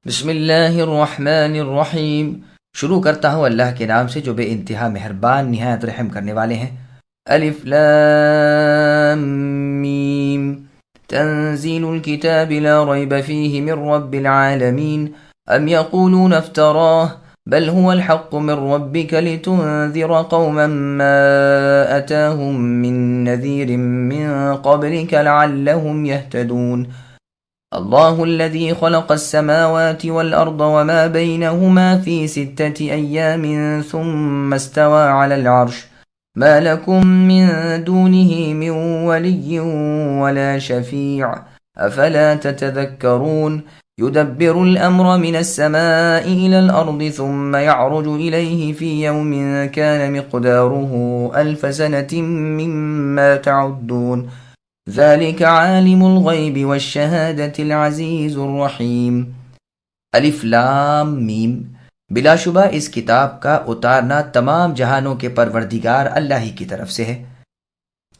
بسم اللہ الرحمن الرحیم۔ شروع کرتا ہوں اللہ کے نام سے جو بے انتہا مہربان نہایت رحم کرنے والے ہیں۔ الف لام میم، تنزیل الكتاب لا ریب فیہ من رب العالمین، ام یقولون افتراہ بل هو الحق من ربک لتنذر قوما ما اتاهم من نذیر من قبلک لعلهم يهتدون۔ اللہ الذي خلق السماوات والأرض وما بينهما في 6 أيام ثم استوى على العرش ما لكم من دونه من ولي ولا شفيع أفلا تتذكرون يدبر الأمر من السماء إلى الأرض ثم يعرج إليه في يوم كان مقداره 1000 سنة مما تعدون ذلك عالم الغیب والشہادة العزیز الرحیم۔ الف لام میم، بلا شبہ اس کتاب کا اتارنا تمام جہانوں کے پروردگار اللہ ہی کی طرف سے ہے۔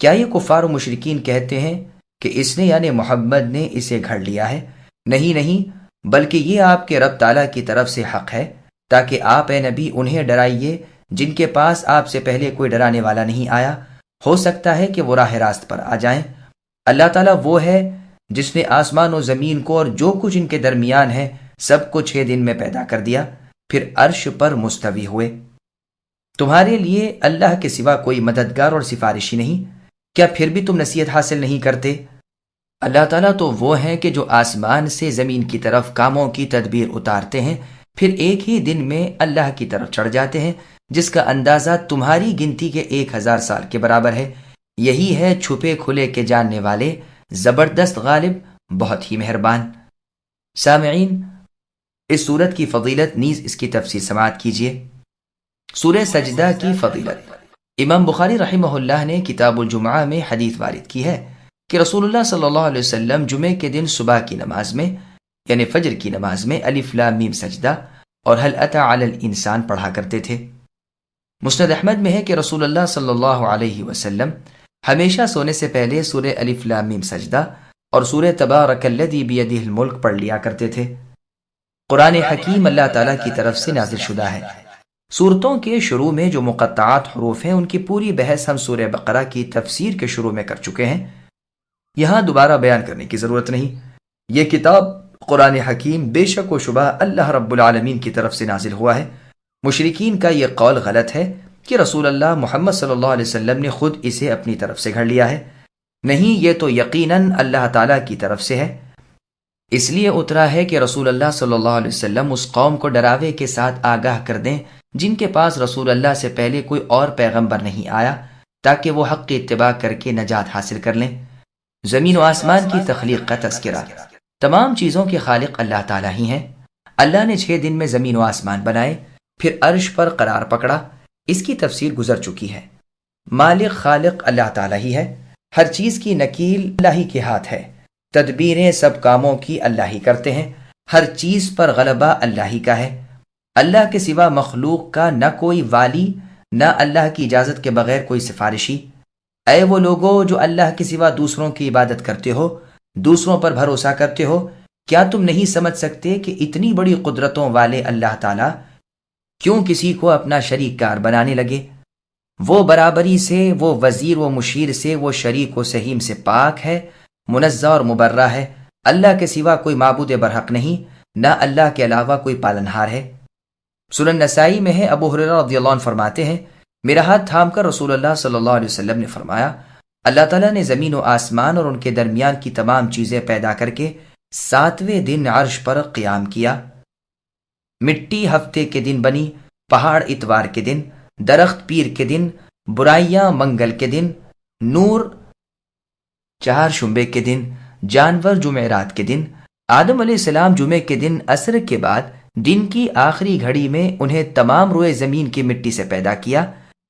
کیا یہ کفار و مشرکین کہتے ہیں کہ اس نے یعنی محمد نے اسے گھڑ لیا ہے؟ نہیں، بلکہ یہ آپ کے رب تعالیٰ کی طرف سے حق ہے، تاکہ آپ اے نبی انہیں ڈرائیے جن کے پاس آپ سے پہلے کوئی ڈرانے والا نہیں آیا، ہو سکتا ہے کہ وہ راہ راست پر آ جائیں۔ اللہ تعالیٰ وہ ہے جس نے آسمان و زمین کو اور جو کچھ ان کے درمیان ہے سب کو 6 دن میں پیدا کر دیا، پھر عرش پر مستوی ہوئے۔ تمہارے لیے اللہ کے سوا کوئی مددگار اور سفارشی نہیں، کیا پھر بھی تم نصیحت حاصل نہیں کرتے؟ اللہ تعالیٰ تو وہ ہیں کہ جو آسمان سے زمین کی طرف کاموں کی تدبیر اتارتے ہیں، پھر ایک ہی دن میں اللہ کی طرف چڑھ جاتے ہیں، جس کا اندازہ تمہاری گنتی کے 1000 سال کے برابر ہے۔ یہی ہے چھپے کھلے کے جاننے والے، زبردست غالب، بہت ہی مہربان۔ سامعین، اس سورت کی فضیلت نیز اس کی تفسیر سماعت کیجیے۔ سورہ سجدہ کی فضیلت۔ امام بخاری رحمہ اللہ نے کتاب الجمعہ میں حدیث وارد کی ہے کہ رسول اللہ صلی اللہ علیہ وسلم جمعے کے دن صبح کی نماز میں یعنی فجر کی نماز میں الف لام میم سجدہ اور هل اتى علی الانسان پڑھا کرتے تھے۔ مسند احمد میں ہے کہ رسول اللہ صلی اللہ علیہ وسلم ہمیشہ سونے سے پہلے سورہ الف لام میم سجدہ اور سورہ تبارک الذی بیدہ الملک پڑھ لیا کرتے تھے۔ قرآن حکیم اللہ تعالیٰ کی طرف سے نازل شدہ ہے۔ سورتوں کے شروع میں جو مقطعات حروف ہیں ان کی پوری بحث ہم سورہ بقرہ کی تفسیر کے شروع میں کر چکے ہیں، یہاں دوبارہ بیان کرنے کی ضرورت نہیں۔ یہ کتاب قرآن حکیم بے شک و شبہ اللہ رب العالمین کی طرف سے نازل ہوا ہے۔ مشرکین کا یہ قول غلط ہے کہ رسول اللہ محمد صلی اللہ علیہ وسلم نے خود اسے اپنی طرف سے گھڑ لیا ہے۔ نہیں، یہ تو یقیناً اللہ تعالیٰ کی طرف سے ہے۔ اس لیے اترا ہے کہ رسول اللہ صلی اللہ علیہ وسلم اس قوم کو ڈراوے کے ساتھ آگاہ کر دیں جن کے پاس رسول اللہ سے پہلے کوئی اور پیغمبر نہیں آیا، تاکہ وہ حق کی اتباع کر کے نجات حاصل کر لیں۔ زمین و آسمان کی تخلیق کا تذکرہ۔ تمام چیزوں کے خالق اللہ تعالیٰ ہی ہیں۔ اللہ نے 6 دن میں زمین و آسمان بنائے، پھر عرش پر قرار پکڑا۔ اس کی تفسیر گزر چکی ہے۔ مالک خالق اللہ تعالیٰ ہی ہے، ہر چیز کی نکیل اللہ ہی کے ہاتھ ہے، تدبیریں سب کاموں کی اللہ ہی کرتے ہیں، ہر چیز پر غلبہ اللہ ہی کا ہے۔ اللہ کے سوا مخلوق کا نہ کوئی والی، نہ اللہ کی اجازت کے بغیر کوئی سفارشی۔ اے وہ لوگو جو اللہ کے سوا دوسروں کی عبادت کرتے ہو، دوسروں پر بھروسہ کرتے ہو، کیا تم نہیں سمجھ سکتے کہ اتنی بڑی قدرتوں والے اللہ تعالیٰ کیوں کسی کو اپنا شریک کار بنانے لگے؟ وہ برابری سے، وہ وزیر و مشیر سے، وہ شریک و سہیم سے پاک ہے، منزہ اور مبرہ ہے۔ اللہ کے سوا کوئی معبود برحق نہیں، نہ اللہ کے علاوہ کوئی پالنہار ہے۔ سنن نسائی میں ہے، ابو ہریرہ رضی اللہ عنہ فرماتے ہیں، میرا ہاتھ تھام کر رسول اللہ صلی اللہ علیہ وسلم نے فرمایا، اللہ تعالیٰ نے زمین و آسمان اور ان کے درمیان کی تمام چیزیں پیدا کر کے 7ویں دن عرش پر قیام کیا۔ مٹی ہفتے کے دن بنی، پہاڑ اتوار کے دن، درخت پیر کے دن، برائیاں منگل کے دن، نور 4 شنبے کے دن، جانور جمعرات کے دن۔ آدم علیہ السلام جمعے کے دن عصر کے بعد دن کی آخری گھڑی میں انہیں تمام روئے زمین کی مٹی سے پیدا کیا،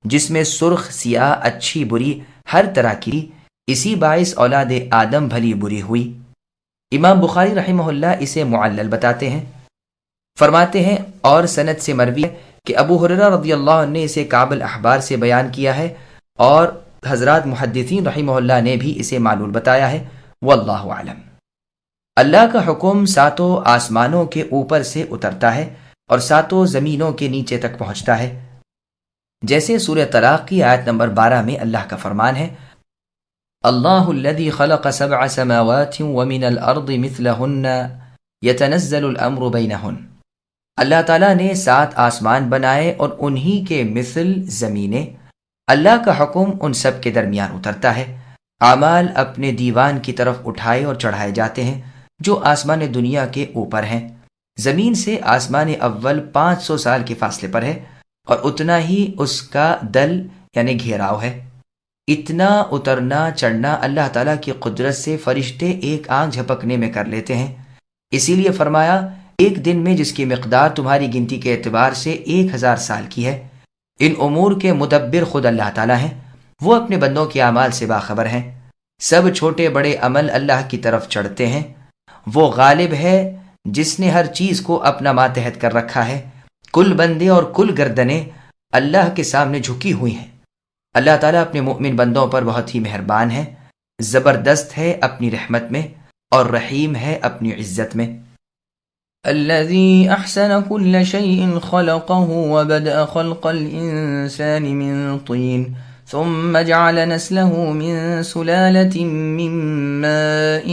جس میں سرخ، سیاہ، اچھی بری ہر طرح کی، اسی باعث اولاد آدم بھلی بری ہوئی۔ امام بخاری رحمہ اللہ اسے معلل بتاتے ہیں، فرماتے ہیں اور سند سے مروی ہے کہ ابو ہریرہ رضی اللہ عنہ نے اسے کعب الاحبار سے بیان کیا ہے، اور حضرات محدثین رحمہ اللہ نے بھی اسے معلول بتایا ہے۔ واللہ اعلم۔ اللہ کا حکم ساتوں آسمانوں کے اوپر سے اترتا ہے اور ساتوں زمینوں کے نیچے تک پہنچتا ہے، جیسے سورہ طلاق کی آیت نمبر 12 میں اللہ کا فرمان ہے، اللہ الذی خلق 7 سماوات ومن الارض مثلہن یتنزل الامر بینہن۔ اللہ تعالیٰ نے 7 آسمان بنائے اور انہی کے مثل زمینیں، اللہ کا حکم ان سب کے درمیان اترتا ہے، اعمال اپنے دیوان کی طرف اٹھائے اور چڑھائے جاتے ہیں جو آسمان دنیا کے اوپر ہیں۔ زمین سے آسمان اول 500 سال کے فاصلے پر ہے اور اتنا ہی اس کا دل یعنی گھیراؤ ہے۔ اتنا اترنا چڑھنا اللہ تعالیٰ کی قدرت سے فرشتے ایک آنکھ جھپکنے میں کر لیتے ہیں۔ اسی لیے فرمایا، ایک دن میں جس کی مقدار تمہاری گنتی کے اعتبار سے 1000 سال کی ہے۔ ان امور کے مدبر خود اللہ تعالیٰ ہیں، وہ اپنے بندوں کے اعمال سے باخبر ہیں۔ سب چھوٹے بڑے عمل اللہ کی طرف چڑھتے ہیں۔ وہ غالب ہے جس نے ہر چیز کو اپنا ماتحت کر رکھا ہے۔ کل بندے اور کل گردنیں اللہ کے سامنے جھکی ہوئی ہیں۔ اللہ تعالیٰ اپنے مؤمن بندوں پر بہت ہی مہربان ہے، زبردست ہے اپنی رحمت میں اور رحیم ہے اپنی عزت میں۔ الذي أحسن كل شيء خلقه وبدأ خلق الإنسان من طين ثم جعل نسله من سلالة من ماء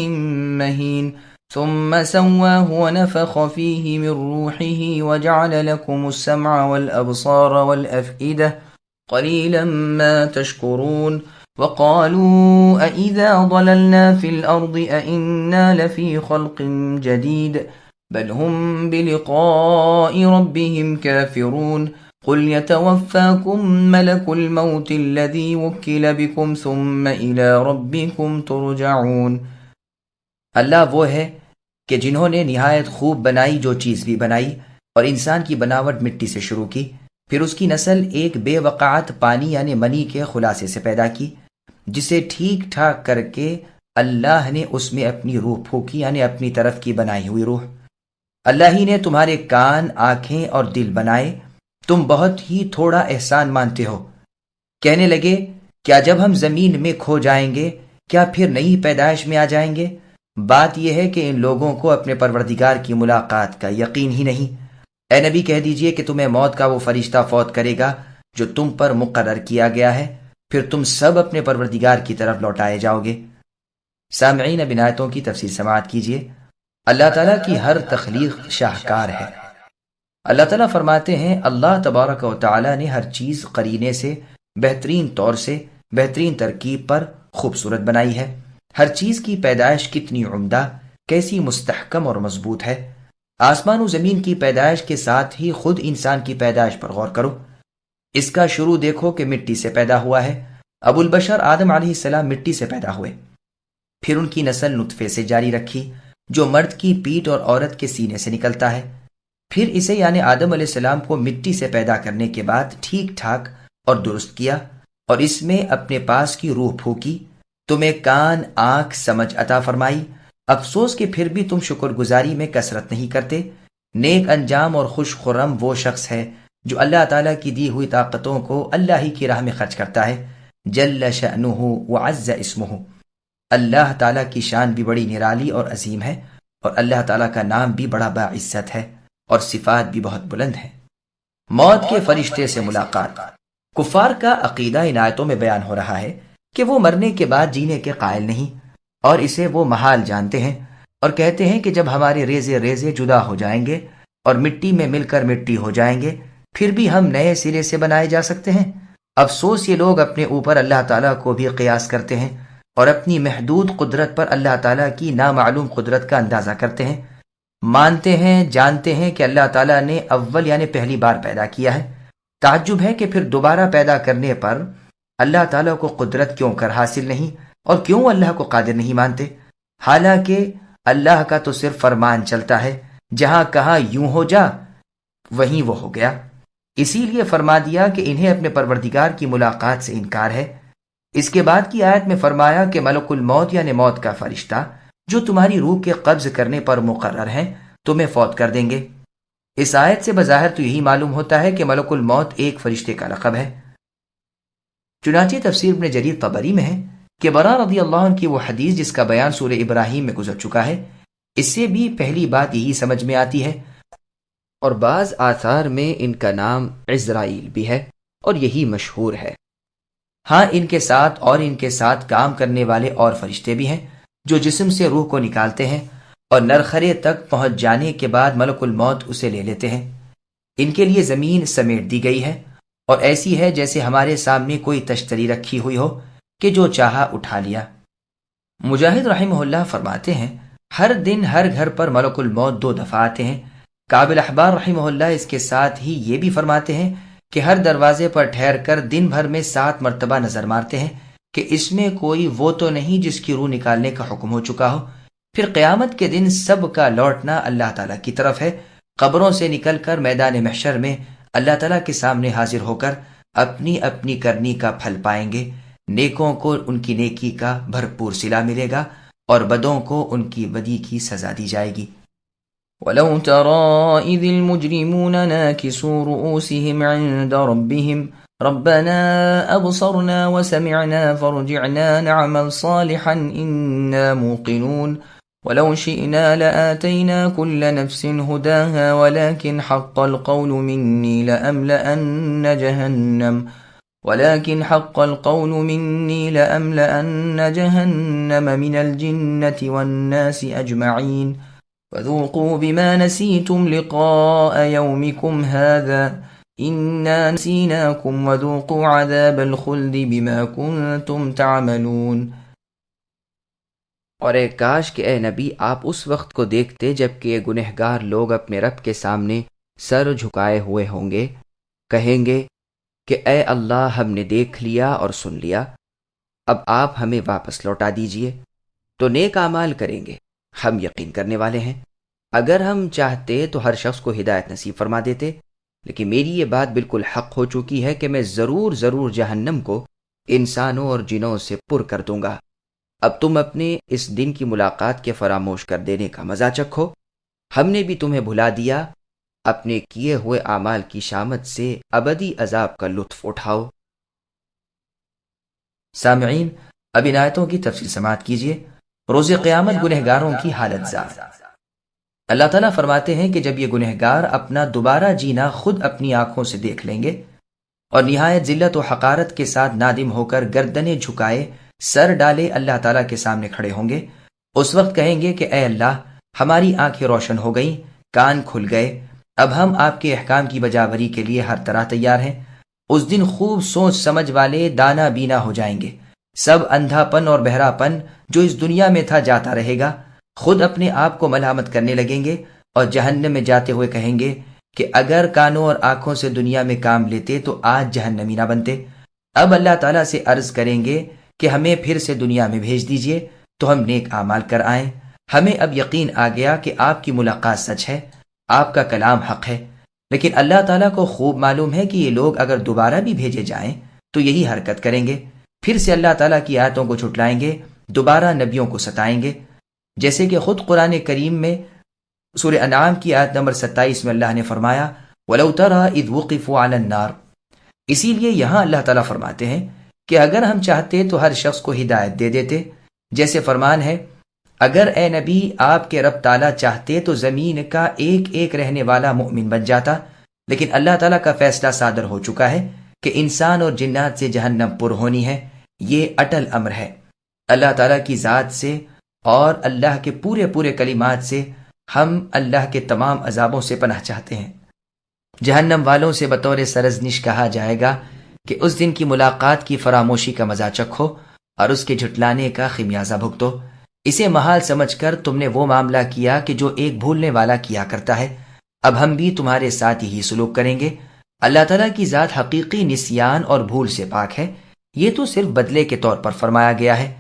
مهين ثم سواه ونفخ فيه من روحه وجعل لكم السمع والأبصار والأفئدة قليلا ما تشكرون وقالوا أإذا ضللنا في الأرض أإنا لفي خلق جديد بل هم بلقاء ربهم كافرون قل يتوفاكم ملك الموت الذي وكل بكم ثم إلى ربكم ترجعون۔ اللہ وہ ہے کہ جنہوں نے نہایت خوب بنائی جو چیز بھی بنائی، اور انسان کی بناوٹ مٹی سے شروع کی، پھر اس کی نسل ایک بے وقعت پانی یعنی منی کے خلاصے سے پیدا کی، جسے ٹھیک ٹھاک کر کے اللہ نے اس میں اپنی روح پھونکی یعنی اپنی طرف کی بنائی ہوئی روح۔ اللہ ہی نے تمہارے کان، آنکھیں اور دل بنائے، تم بہت ہی تھوڑا احسان مانتے ہو۔ کہنے لگے، کیا جب ہم زمین میں کھو جائیں گے کیا پھر نئی پیدائش میں آ جائیں گے؟ بات یہ ہے کہ ان لوگوں کو اپنے پروردگار کی ملاقات کا یقین ہی نہیں۔ اے نبی کہہ دیجئے کہ تمہیں موت کا وہ فرشتہ فوت کرے گا جو تم پر مقرر کیا گیا ہے، پھر تم سب اپنے پروردگار کی طرف لوٹائے جاؤ گے۔ سامعین، اب ان آیتوں کی تفسیر سماعت کیجئے۔ اللہ تعالیٰ کی ہر تخلیق شاہکار ہے۔ اللہ تعالیٰ فرماتے ہیں، اللہ تبارک و تعالیٰ نے ہر چیز قرینے سے، بہترین طور سے، بہترین ترکیب پر خوبصورت بنائی ہے۔ ہر چیز کی پیدائش کتنی عمدہ، کیسی مستحکم اور مضبوط ہے۔ آسمان و زمین کی پیدائش کے ساتھ ہی خود انسان کی پیدائش پر غور کرو۔ اس کا شروع دیکھو کہ مٹی سے پیدا ہوا ہے۔ ابو البشر آدم علیہ السلام مٹی سے پیدا ہوئے، پھر ان کی نسل نطفے سے جاری رکھی جو مرد کی پیٹھ اور عورت کے سینے سے نکلتا ہے، پھر اسے یعنی آدم علیہ السلام کو مٹی سے پیدا کرنے کے بعد ٹھیک ٹھاک اور درست کیا اور اس میں اپنے پاس کی روح پھونکی، تمہیں کان، آنکھ، سمجھ عطا فرمائی۔ افسوس کہ پھر بھی تم شکر گزاری میں کثرت نہیں کرتے۔ نیک انجام اور خوش خرم وہ شخص ہے جو اللہ تعالیٰ کی دی ہوئی طاقتوں کو اللہ ہی کی راہ میں خرچ کرتا ہے۔ جل شأنہ وعز اسمہ، اللہ تعالیٰ کی شان بھی بڑی نرالی اور عظیم ہے، اور اللہ تعالیٰ کا نام بھی بڑا باعزت ہے اور صفات بھی بہت بلند ہے۔ موت کے فرشتے سے ملاقات۔ کفار کا عقیدہ ان آیتوں میں بیان ہو رہا ہے کہ وہ مرنے کے بعد جینے کے قائل نہیں، اور اسے وہ محال جانتے ہیں، اور کہتے ہیں کہ جب ہمارے ریزے ریزے جدا ہو جائیں گے اور مٹی میں مل کر مٹی ہو جائیں گے، پھر بھی ہم نئے سرے سے بنائے جا سکتے ہیں۔ افسوس، یہ لوگ اپنے اوپر اللہ تعالیٰ کو بھی قیاس کرتے ہیں اور اپنی محدود قدرت پر اللہ تعالیٰ کی نامعلوم قدرت کا اندازہ کرتے ہیں۔ مانتے ہیں، جانتے ہیں کہ اللہ تعالیٰ نے اول یعنی پہلی بار پیدا کیا ہے۔ تعجب ہے کہ پھر دوبارہ پیدا کرنے پر اللہ تعالیٰ کو قدرت کیوں کر حاصل نہیں، اور کیوں اللہ کو قادر نہیں مانتے، حالانکہ اللہ کا تو صرف فرمان چلتا ہے، جہاں کہا یوں ہو جا وہیں وہ ہو گیا۔ اسی لیے فرما دیا کہ انہیں اپنے پروردگار کی ملاقات سے انکار ہے۔ اس کے بعد کی آیت میں فرمایا کہ ملک الموت یعنی موت کا فرشتہ جو تمہاری روح کے قبض کرنے پر مقرر ہیں تمہیں فوت کر دیں گے۔ اس آیت سے بظاہر تو یہی معلوم ہوتا ہے کہ ملک الموت ایک فرشتے کا لقب ہے۔ چنانچہ تفسیر ابن جریر طبری میں ہے کہ برا رضی اللہ عنہ کی وہ حدیث جس کا بیان سورہ ابراہیم میں گزر چکا ہے اس سے بھی پہلی بات یہی سمجھ میں آتی ہے، اور بعض آثار میں ان کا نام عزرائیل بھی ہے اور یہی مشہور ہے۔ ہاں، ان کے ساتھ کام کرنے والے اور فرشتے بھی ہیں جو جسم سے روح کو نکالتے ہیں اور نرخرے تک پہنچ جانے کے بعد ملک الموت اسے لے لیتے ہیں۔ ان کے لیے زمین سمیٹ دی گئی ہے اور ایسی ہے جیسے ہمارے سامنے کوئی تشتری رکھی ہوئی ہو کہ جو چاہا اٹھا لیا۔ مجاہد رحمہ اللہ فرماتے ہیں، ہر دن ہر گھر پر ملک الموت 2 دفعہ آتے ہیں۔ کعب الاحبار رحمہ اللہ اس کے ساتھ ہی یہ بھی فرماتے ہیں کہ ہر دروازے پر ٹھہر کر دن بھر میں 7 مرتبہ نظر مارتے ہیں کہ اس میں کوئی وہ تو نہیں جس کی روح نکالنے کا حکم ہو چکا ہو۔ پھر قیامت کے دن سب کا لوٹنا اللہ تعالیٰ کی طرف ہے۔ قبروں سے نکل کر میدان محشر میں اللہ تعالیٰ کے سامنے حاضر ہو کر اپنی اپنی کرنی کا پھل پائیں گے۔ نیکوں کو ان کی نیکی کا بھرپور صلہ ملے گا اور بدوں کو ان کی بدی کی سزا دی جائے گی۔ وَلَوْ تَرَىٰ إِذِ الْمُجْرِمُونَ نَاكِسُو رُءُوسِهِمْ عِندَ رَبِّهِمْ رَبَّنَا أَبْصَرْنَا وَسَمِعْنَا فَارْجِعْنَا نَعْمَلْ صَالِحًا إِنَّا مُوقِنُونَ وَلَوْ شِئْنَا لَآتَيْنَا كُلَّ نَفْسٍ هُدَاهَا وَلَكِنْ حَقَّ الْقَوْلُ مِنِّي لَأَمْلَأَنَّ جَهَنَّمَ مِنَ الْجِنَّةِ وَالنَّاسِ أَجْمَعِينَ فذوقوا بما نسيتم لقاء يومكم هذا إنا نسيناكم وذوقوا عذاب الخلد بما كنتم تعملون۔ اور اے کاش کہ اے نبی آپ اس وقت کو دیکھتے جب کہ یہ گنہگار لوگ اپنے رب کے سامنے سر جھکائے ہوئے ہوں گے، کہیں گے کہ اے اللہ ہم نے دیکھ لیا اور سن لیا، اب آپ ہمیں واپس لوٹا دیجئے تو نیک اعمال کریں گے، ہم یقین کرنے والے ہیں۔ اگر ہم چاہتے تو ہر شخص کو ہدایت نصیب فرما دیتے، لیکن میری یہ بات بالکل حق ہو چکی ہے کہ میں ضرور جہنم کو انسانوں اور جنوں سے پر کر دوں گا۔ اب تم اپنے اس دن کی ملاقات کے فراموش کر دینے کا مزہ چکھو، ہم نے بھی تمہیں بھلا دیا، اپنے کیے ہوئے اعمال کی شامت سے ابدی عذاب کا لطف اٹھاؤ۔ سامعین، اب ان آیتوں کی تفصیل سماعت کیجیے۔ روز قیامت گنہگاروں کی حالت زار۔ اللہ تعالیٰ فرماتے ہیں کہ جب یہ گنہگار اپنا دوبارہ جینا خود اپنی آنکھوں سے دیکھ لیں گے اور نہایت ذلت و حقارت کے ساتھ نادم ہو کر گردنیں جھکائے سر ڈالے اللہ تعالیٰ کے سامنے کھڑے ہوں گے، اس وقت کہیں گے کہ اے اللہ، ہماری آنکھیں روشن ہو گئیں، کان کھل گئے، اب ہم آپ کے احکام کی بجاوری کے لیے ہر طرح تیار ہیں۔ اس دن خوب سوچ سمجھ والے دانا بینا ہو جائیں گے، سب اندھا پن اور بہرا پن جو اس دنیا میں تھا جاتا رہے گا، خود اپنے آپ کو ملامت کرنے لگیں گے اور جہنم میں جاتے ہوئے کہیں گے کہ اگر کانوں اور آنکھوں سے دنیا میں کام لیتے تو آج جہنمی نہ بنتے۔ اب اللہ تعالیٰ سے عرض کریں گے کہ ہمیں پھر سے دنیا میں بھیج دیجئے تو ہم نیک اعمال کر آئیں۔ ہمیں اب یقین آ گیا کہ آپ کی ملاقات سچ ہے، آپ کا کلام حق ہے، لیکن اللہ تعالیٰ کو خوب معلوم ہے کہ یہ لوگ اگر دوبارہ بھی بھیجے جائیں تو یہی حرکت کریں گے، پھر سے اللہ تعالیٰ کی آیتوں کو جھٹلائیں گے، دوبارہ نبیوں کو ستائیں گے، جیسے کہ خود قرآن کریم میں سورہ انعام کی آیت نمبر 27 میں اللہ نے فرمایا وَلَوْ تَرَىٰ إِذْ وُقِفُوا عَلَى النَّارِ۔ اسی لیے یہاں اللہ تعالیٰ فرماتے ہیں کہ اگر ہم چاہتے تو ہر شخص کو ہدایت دے دیتے، جیسے فرمان ہے اگر اے نبی آپ کے رب تعالیٰ چاہتے تو زمین کا ایک ایک رہنے والا مؤمن بن جاتا، لیکن اللہ تعالیٰ کا فیصلہ صادر ہو چکا ہے کہ انسان اور جنات سے جہنم پر ہونی ہے۔ یہ اٹل امر ہے۔ اللہ تعالیٰ کی ذات سے اور اللہ کے پورے کلمات سے ہم اللہ کے تمام عذابوں سے پناہ چاہتے ہیں۔ جہنم والوں سے بطور سرزنش کہا جائے گا کہ اس دن کی ملاقات کی فراموشی کا مزہ چکھو اور اس کے جھٹلانے کا خمیازہ بھگتو۔ اسے محال سمجھ کر تم نے وہ معاملہ کیا کہ جو ایک بھولنے والا کیا کرتا ہے، اب ہم بھی تمہارے ساتھ یہی سلوک کریں گے۔ اللہ تعالیٰ کی ذات حقیقی نسیان اور بھول سے پاک ہے، یہ تو صرف بدلے کے طور پر فرمایا گیا ہے۔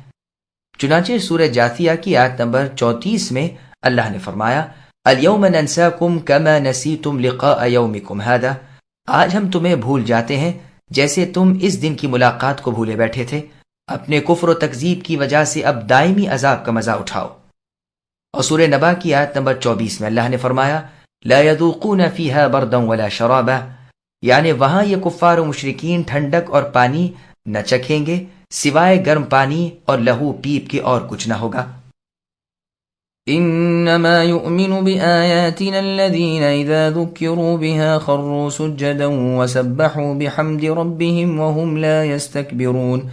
چنانچہ سورہ جاثیہ کی آیت نمبر 34 میں اللہ نے فرمایا اليوم ننساکم کما نسیتم لقاء یومکم ھذا، آج ہم تمہیں بھول جاتے ہیں جیسے تم اس دن کی ملاقات کو بھولے بیٹھے تھے۔ اپنے کفر و تکذیب کی وجہ سے اب دائمی عذاب کا مزہ اٹھاؤ۔ اور سورہ نبا کی آیت نمبر 24 میں اللہ نے فرمایا لا يذوقون فيها بردا ولا شرابا، یعنی وہاں یہ کفار و مشرکین ٹھنڈک اور پانی نہ چکھیں گے سوائے گرم پانی اور لہو پیپ کے اور کچھ نہ ہوگا۔ إنما يؤمن بآياتنا الذين إذا ذكروا بها خروا سجدا وسبحوا بحمد ربهم وهم لا يستكبرون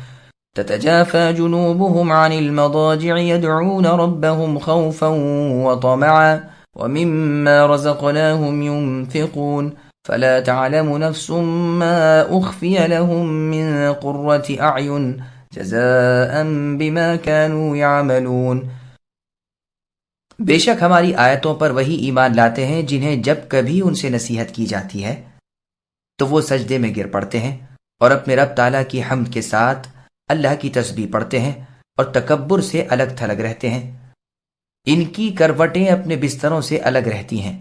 تتجافى جنوبهم عن المضاجع يدعون ربهم خوفا وطمعا ومما رزقناهم ينفقون فلا تعلم نفس ما أخفي لهم من قرة أعين جزاء بما كانوا يعملون۔ بے شک ہماری آیتوں پر وہی ایمان لاتے ہیں جنہیں جب کبھی ان سے نصیحت کی جاتی ہے تو وہ سجدے میں گر پڑتے ہیں اور اپنے رب تعالیٰ کی حمد کے ساتھ اللہ کی تسبیح پڑھتے ہیں اور تکبر سے الگ تھلگ رہتے ہیں۔ ان کی کروٹیں اپنے بستروں سے الگ رہتی ہیں،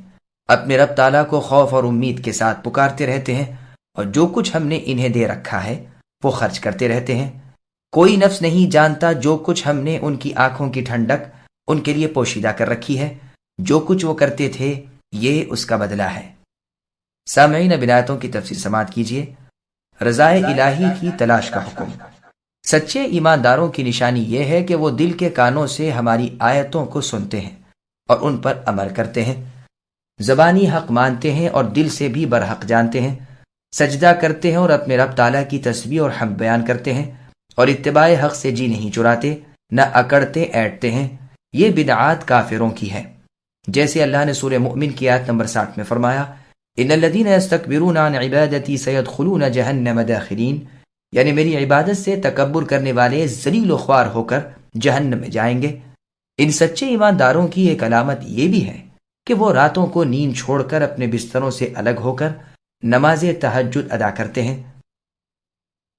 اپنے رب تعالیٰ کو خوف اور امید کے ساتھ پکارتے رہتے ہیں، اور جو کچھ ہم نے انہیں دے رکھا ہے وہ خرچ کرتے رہتے ہیں۔ کوئی نفس نہیں جانتا جو کچھ ہم نے ان کی آنکھوں کی ٹھنڈک ان کے لیے پوشیدہ کر رکھی ہے، جو کچھ وہ کرتے تھے یہ اس کا بدلہ ہے۔ سامعین، اب آیتوں کی تفسیر سماعت کیجیے۔ رضائے الہی کی تلاش کا حکم۔ سچے ایمانداروں کی نشانی یہ ہے کہ وہ دل کے کانوں سے ہماری آیتوں کو سنتے ہیں اور ان پر عمل کرتے ہیں، زبانی حق مانتے ہیں اور دل سے بھی برحق جانتے ہیں، سجدہ کرتے ہیں اور اپنے رب تعالیٰ کی تسبیح اور حمد بیان کرتے ہیں، اور اتباع حق سے جی نہیں چراتے، نہ اکڑتے ایٹتے ہیں۔ یہ بدعات کافروں کی ہے، جیسے اللہ نے سورہ مؤمن کی آیت نمبر 60 میں فرمایا، ان الذین یستکبرون عن عبادتی سیدخلون جہنم داخرین، یعنی میری عبادت سے تکبر کرنے والے ذلیل و خوار ہو کر جہنم میں جائیں گے۔ ان سچے ایمانداروں کی ایک علامت یہ بھی ہے کہ وہ راتوں کو نیند چھوڑ کر اپنے بستروں سے الگ ہو کر نماز تہجد ادا کرتے ہیں۔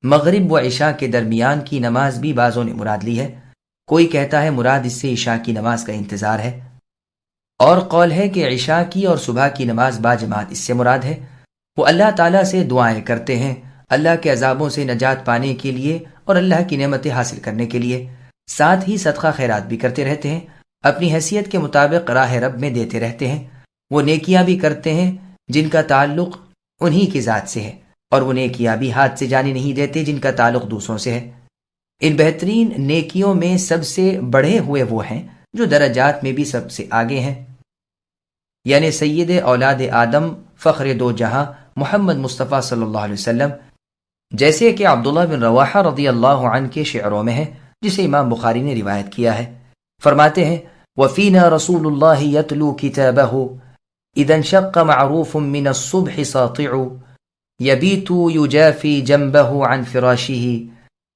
مغرب و عشاء کے درمیان کی نماز بھی بعضوں نے مراد لی ہے، کوئی کہتا ہے مراد اس سے عشاء کی نماز کا انتظار ہے، اور قول ہے کہ عشاء کی اور صبح کی نماز باجماعت اس سے مراد ہے۔ وہ اللہ تعالیٰ سے دعائیں کرتے ہیں، اللہ کے عذابوں سے نجات پانے کے لیے اور اللہ کی نعمتیں حاصل کرنے کے لیے، ساتھ ہی صدقہ خیرات بھی کرتے رہتے ہیں، اپنی حیثیت کے مطابق راہ رب میں دیتے رہتے ہیں۔ وہ نیکیاں بھی کرتے ہیں جن کا تعلق انہی کی ذات سے ہے، اور وہ نیکیاں بھی ہاتھ سے جانے نہیں دیتے جن کا تعلق دوسروں سے ہے۔ ان بہترین نیکیوں میں سب سے بڑھے ہوئے وہ ہیں جو درجات میں بھی سب سے آگے ہیں، یعنی سید اولاد آدم، فخر دو جہاں محمد مصطفیٰ صلی اللہ علیہ وسلم، جیسے کہ عبداللہ بن رواحہ رضی اللہ عنہ کے شعروں میں ہے، جسے امام بخاری نے روایت کیا ہے۔ فرماتے ہیں، وَفِينَا رَسُولُ اللَّهِ يَتْلُو كِتَابَهُ إِذَا انشَقَّ مَعْرُوفٌ مِّنَ الصُّبْحِ سَاطِعُ يَبِيتُ يُجَافِي جَنبَهُ عَنْ فِرَاشِهِ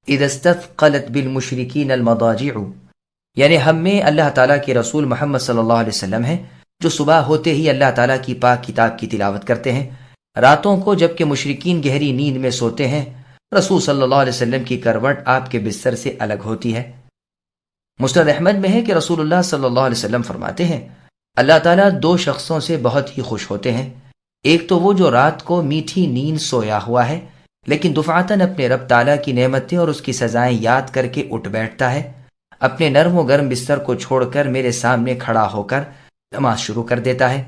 إِذَا اسْتَثْقَلَتْ بِالْمُشْرِكِينَ الْمَضَاجِعُ، یعنی ہم میں اللہ تعالیٰ کے رسول محمد صلی اللہ علیہ وسلم ہیں جو صبح ہوتے ہی اللہ تعالیٰ کی پاک کتاب کی تلاوت کرتے ہیں، راتوں کو جب کہ مشرکین گہری نیند میں سوتے ہیں رسول صلی اللہ علیہ وسلم کی کروٹ آپ کے بستر سے الگ ہوتی ہے۔ مسند احمد میں ہے کہ رسول اللہ صلی اللہ علیہ وسلم فرماتے ہیں، اللہ تعالیٰ دو شخصوں سے بہت ہی خوش ہوتے ہیں، ایک تو وہ جو رات کو میٹھی نیند سویا ہوا ہے لیکن دفعتاً اپنے رب تعالیٰ کی نعمتیں اور اس کی سزائیں یاد کر کے اٹھ بیٹھتا ہے، اپنے نرم و گرم بستر کو چھوڑ کر میرے سامنے کھڑا ہو کر نماز شروع کر دیتا ہے۔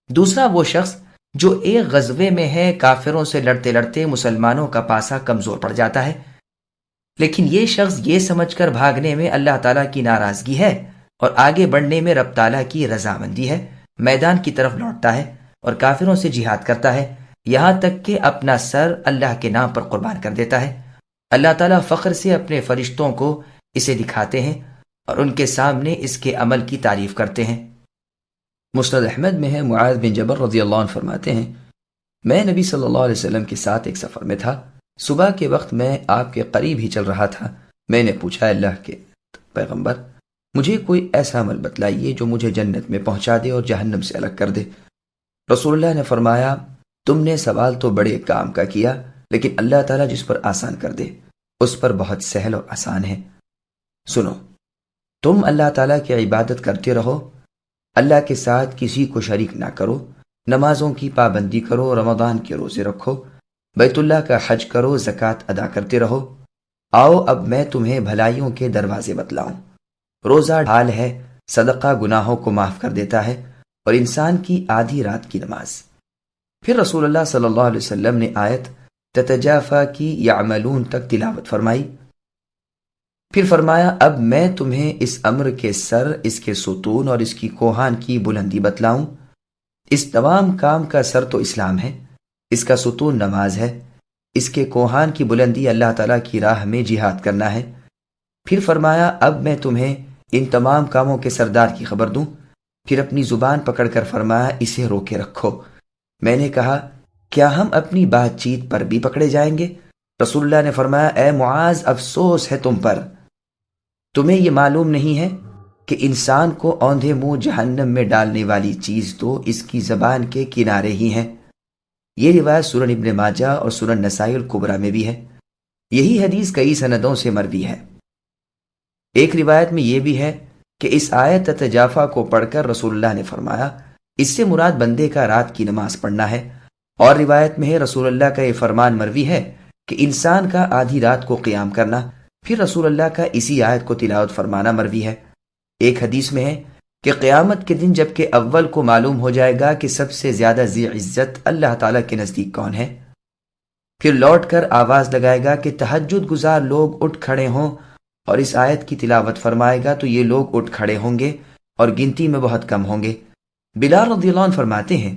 دوسرا وہ شخص جو ایک غزوے میں ہے، کافروں سے لڑتے لڑتے مسلمانوں کا پاسا کمزور پڑ جاتا ہے، لیکن یہ شخص یہ سمجھ کر بھاگنے میں اللہ تعالیٰ کی ناراضگی ہے اور آگے بڑھنے میں رب تعالیٰ کی رضامندی ہے، میدان کی طرف لوٹتا ہے اور کافروں سے جہاد کرتا ہے، یہاں تک کہ اپنا سر اللہ کے نام پر قربان کر دیتا ہے۔ اللہ تعالیٰ فخر سے اپنے فرشتوں کو اسے دکھاتے ہیں اور ان کے سامنے اس کے عمل کی تعریف کرتے ہیں۔ مسند احمد میں ہے، معاذ بن جبل رضی اللہ عنہ فرماتے ہیں، میں نبی صلی اللہ علیہ وسلم کے ساتھ ایک سفر میں تھا، صبح کے وقت میں آپ کے قریب ہی چل رہا تھا، میں نے پوچھا، اللہ کے پیغمبر مجھے کوئی ایسا عمل بتلائیے جو مجھے جنت میں پہنچا دے اور جہنم سے الگ کر دے۔ رسول اللہ نے فرمایا، تم نے سوال تو بڑے کام کا کیا، لیکن اللہ تعالیٰ جس پر آسان کر دے اس پر بہت سہل اور آسان ہے۔ سنو، تم اللہ تعالیٰ کی عبادت کرتے رہو، اللہ کے ساتھ کسی کو شریک نہ کرو، نمازوں کی پابندی کرو، رمضان کے روزے رکھو، بیت اللہ کا حج کرو، زکوٰۃ ادا کرتے رہو۔ آؤ اب میں تمہیں بھلائیوں کے دروازے بتلاؤں۔ روزہ ڈھال ہے، صدقہ گناہوں کو معاف کر دیتا ہے، اور انسان کی آدھی رات کی نماز۔ پھر رسول اللہ صلی اللہ علیہ وسلم نے آیت تتجافا کی یعملون تک تلاوت فرمائی۔ پھر فرمایا اب میں تمہیں اس امر کے سر، اس کے ستون اور اس کی کوہان کی بلندی بتلاؤں۔ اس تمام کام کا سر تو اسلام ہے، اس کا ستون نماز ہے، اس کے کوہان کی بلندی اللہ تعالیٰ کی راہ میں جہاد کرنا ہے۔ پھر فرمایا اب میں تمہیں ان تمام کاموں کے سردار کی خبر دوں۔ پھر اپنی زبان پکڑ کر فرمایا اسے روکے رکھو۔ میں نے کہا کیا ہم اپنی بات چیت پر بھی پکڑے جائیں گے؟ رسول اللہ نے فرمایا اے معاذ افسوس ہے تم پر، تمہیں یہ معلوم نہیں ہے کہ انسان کو اوندھے منہ جہنم میں ڈالنے والی چیز تو اس کی زبان کے کنارے ہی ہیں۔ یہ روایت سنن ابن ماجہ اور سنن نسائی الکبریٰ میں بھی ہے۔ یہی حدیث کئی سندوں سے مروی ہے۔ ایک روایت میں یہ بھی ہے کہ اس آیت تتجافا کو پڑھ کر رسول اللہ نے فرمایا اس سے مراد بندے کا رات کی نماز پڑھنا ہے۔ اور روایت میں ہے رسول اللہ کا یہ فرمان مروی ہے کہ انسان کا آدھی رات کو قیام کرنا، پھر رسول اللہ کا اسی آیت کو تلاوت فرمانا مروی ہے۔ ایک حدیث میں ہے کہ قیامت کے دن جب کہ اول کو معلوم ہو جائے گا کہ سب سے زیادہ ذی عزت اللہ تعالیٰ کے نزدیک کون ہے، پھر لوٹ کر آواز لگائے گا کہ تہجد گزار لوگ اٹھ کھڑے ہوں، اور اس آیت کی تلاوت فرمائے گا تو یہ لوگ اٹھ کھڑے ہوں گے اور گنتی میں بہت کم ہوں گے۔ بلال رضی اللہ عنہ فرماتے ہیں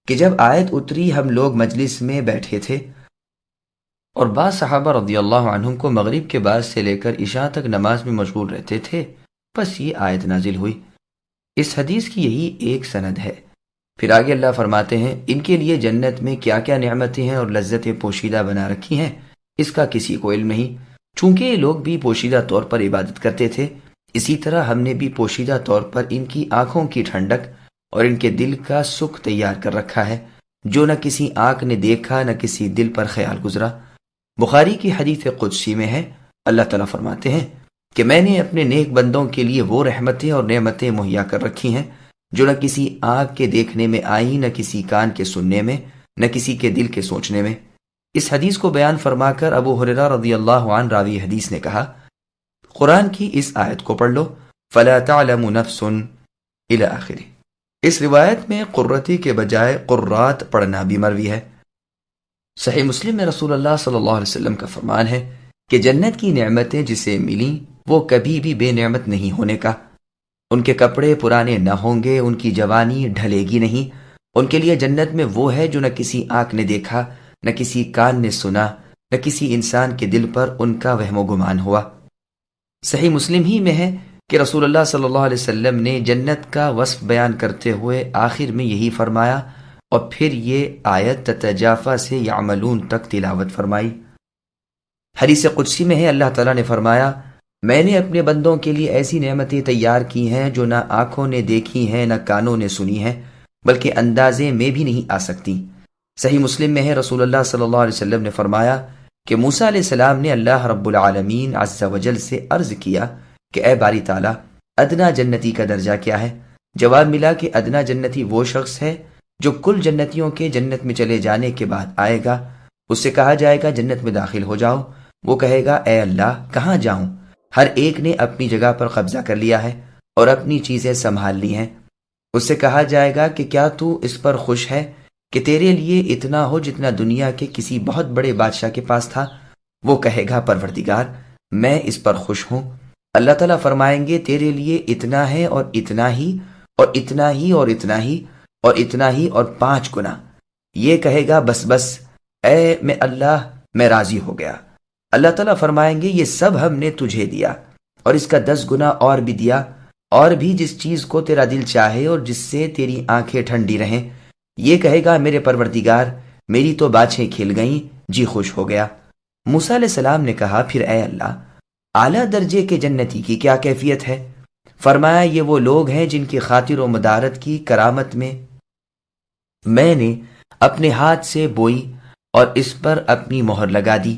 کہ جب آیت اتری ہم لوگ مجلس میں بیٹھے تھے اور بعض صحابہ رضی اللہ عنہم کو مغرب کے بعد سے لے کر عشاء تک نماز میں مشغول رہتے تھے، بس یہ آیت نازل ہوئی۔ اس حدیث کی یہی ایک سند ہے۔ پھر آگے اللہ فرماتے ہیں ان کے لیے جنت میں کیا کیا نعمتیں ہیں اور لذتیں پوشیدہ بنا رکھی ہیں، اس کا کسی کو علم نہیں۔ چونکہ یہ لوگ بھی پوشیدہ طور پر عبادت کرتے تھے، اسی طرح ہم نے بھی پوشیدہ طور پر ان کی آنکھوں کی ٹھنڈک اور ان کے دل کا سکھ تیار کر رکھا ہے، جو نہ کسی آنکھ نے دیکھا نہ کسی دل پر خیال گزرا۔ بخاری کی حدیث قدسی میں ہے اللہ تعالیٰ فرماتے ہیں کہ میں نے اپنے نیک بندوں کے لیے وہ رحمتیں اور نعمتیں مہیا کر رکھی ہیں جو نہ کسی آنکھ کے دیکھنے میں آئی، نہ کسی کان کے سننے میں، نہ کسی کے دل کے سوچنے میں۔ اس حدیث کو بیان فرما کر ابو ہریرہ رضی اللہ عنہ راوی حدیث نے کہا قرآن کی اس آیت کو پڑھ لو فلا تعلم نفس الی آخر۔ اس روایت میں قرتی کے بجائے قرات پڑھنا بھی مروی ہے۔ صحیح مسلم میں رسول اللہ صلی اللہ علیہ وسلم کا فرمان ہے کہ جنت کی نعمتیں جسے ملیں وہ کبھی بھی بے نعمت نہیں ہونے کا۔ ان کے کپڑے پرانے نہ ہوں گے، ان کی جوانی ڈھلے گی نہیں۔ ان کے لیے جنت میں وہ ہے جو نہ کسی آنکھ نے دیکھا، نہ کسی کان نے سنا، نہ کسی انسان کے دل پر ان کا وہم و گمان ہوا۔ صحیح مسلم ہی میں ہے کہ رسول اللہ صلی اللہ علیہ وسلم نے جنت کا وصف بیان کرتے ہوئے آخر میں یہی فرمایا، اور پھر یہ آیت تتجافا سے یعملون تک تلاوت فرمائی۔ حدیث قدسی میں ہے اللہ تعالیٰ نے فرمایا میں نے اپنے بندوں کے لیے ایسی نعمتیں تیار کی ہیں جو نہ آنکھوں نے دیکھی ہیں نہ کانوں نے سنی ہیں، بلکہ اندازے میں بھی نہیں آ سکتی۔ صحیح مسلم میں ہے رسول اللہ صلی اللہ علیہ وسلم نے فرمایا کہ موسیٰ علیہ السلام نے اللہ رب العالمین عز و جل سے عرض کیا کہ اے باری تعالیٰ ادنا جنتی کا درجہ کیا ہے؟ جواب ملا کہ ادنا جنتی وہ شخص ہے جو کل جنتیوں کے جنت میں چلے جانے کے بعد آئے گا۔ اس سے کہا جائے گا جنت میں داخل ہو جاؤ، وہ کہے گا اے اللہ کہاں جاؤں؟ ہر ایک نے اپنی جگہ پر قبضہ کر لیا ہے اور اپنی چیزیں سنبھال لی ہیں۔ اس سے کہا جائے گا کہ کیا تو اس پر خوش ہے کہ تیرے لیے اتنا ہو جتنا دنیا کے کسی بہت بڑے بادشاہ کے پاس تھا؟ وہ کہے گا پروردگار میں اس پر خوش ہوں۔ اللہ تعالیٰ فرمائیں گے تیرے لیے اتنا ہے اور اتنا ہی اور اتنا ہی اور اتنا ہی اور اتنا ہی اور 5 گنا۔ یہ کہے گا بس بس اے میں اللہ میں راضی ہو گیا۔ اللہ تعالیٰ فرمائیں گے یہ سب ہم نے تجھے دیا اور اس کا 10 گنا اور بھی دیا، اور بھی جس چیز کو تیرا دل چاہے اور جس سے تیری آنکھیں ٹھنڈی رہیں۔ یہ کہے گا میرے پروردگار میری تو باچھیں کھل گئیں، جی خوش ہو گیا۔ موسیٰ علیہ السلام نے کہا پھر اے اللہ اعلیٰ درجے کے جنتی کی کیا کیفیت ہے؟ فرمایا یہ وہ لوگ ہیں جن کی خاطر و مدارت کی کرامت میں نے اپنے ہاتھ سے بوئی اور اس پر اپنی مہر لگا دی،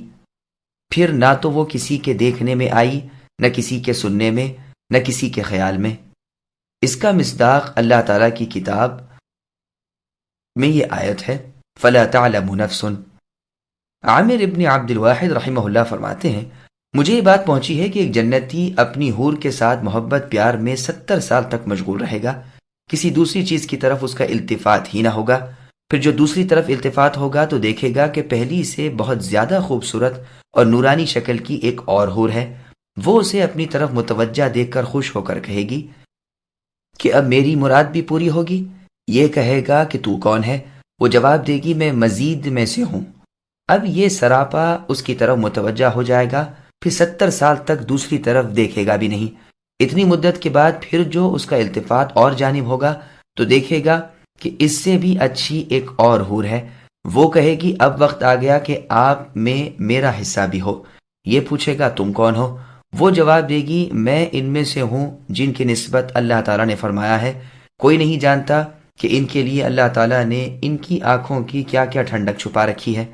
پھر نہ تو وہ کسی کے دیکھنے میں آئی، نہ کسی کے سننے میں، نہ کسی کے خیال میں۔ اس کا مصداق اللہ تعالیٰ کی کتاب میں یہ آیت ہے فلا تعلم نفس۔ عامر ابن عبد الواحد رحمہ اللہ فرماتے ہیں مجھے یہ بات پہنچی ہے کہ ایک جنتی اپنی حور کے ساتھ محبت پیار میں 70 سال تک مشغول رہے گا، کسی دوسری چیز کی طرف اس کا التفات ہی نہ ہوگا۔ پھر جو دوسری طرف التفات ہوگا تو دیکھے گا کہ پہلی سے بہت زیادہ خوبصورت اور نورانی شکل کی ایک اور حور ہے، وہ اسے اپنی طرف متوجہ دیکھ کر خوش ہو کر کہے گی کہ اب میری مراد بھی پوری ہوگی۔ یہ کہے گا کہ تو کون ہے؟ وہ جواب دے گی میں مزید میں سے ہوں۔ اب یہ سراپا اس کی طرف متوجہ ہو جائے گا، پھر 70 سال تک دوسری طرف دیکھے گا بھی نہیں۔ اتنی مدت کے بعد پھر جو اس کا التفات اور جانب ہوگا تو دیکھے گا کہ اس سے بھی اچھی ایک اور حور ہے۔ وہ کہے گی اب وقت آ گیا کہ آپ میں میرا حصہ بھی ہو۔ یہ پوچھے گا تم کون ہو؟ وہ جواب دے گی میں ان میں سے ہوں جن کی نسبت اللہ تعالیٰ نے فرمایا ہے کوئی نہیں جانتا کہ ان کے لیے اللہ تعالیٰ نے ان کی آنکھوں کی کیا کیا ٹھنڈک چھپا رکھی ہے۔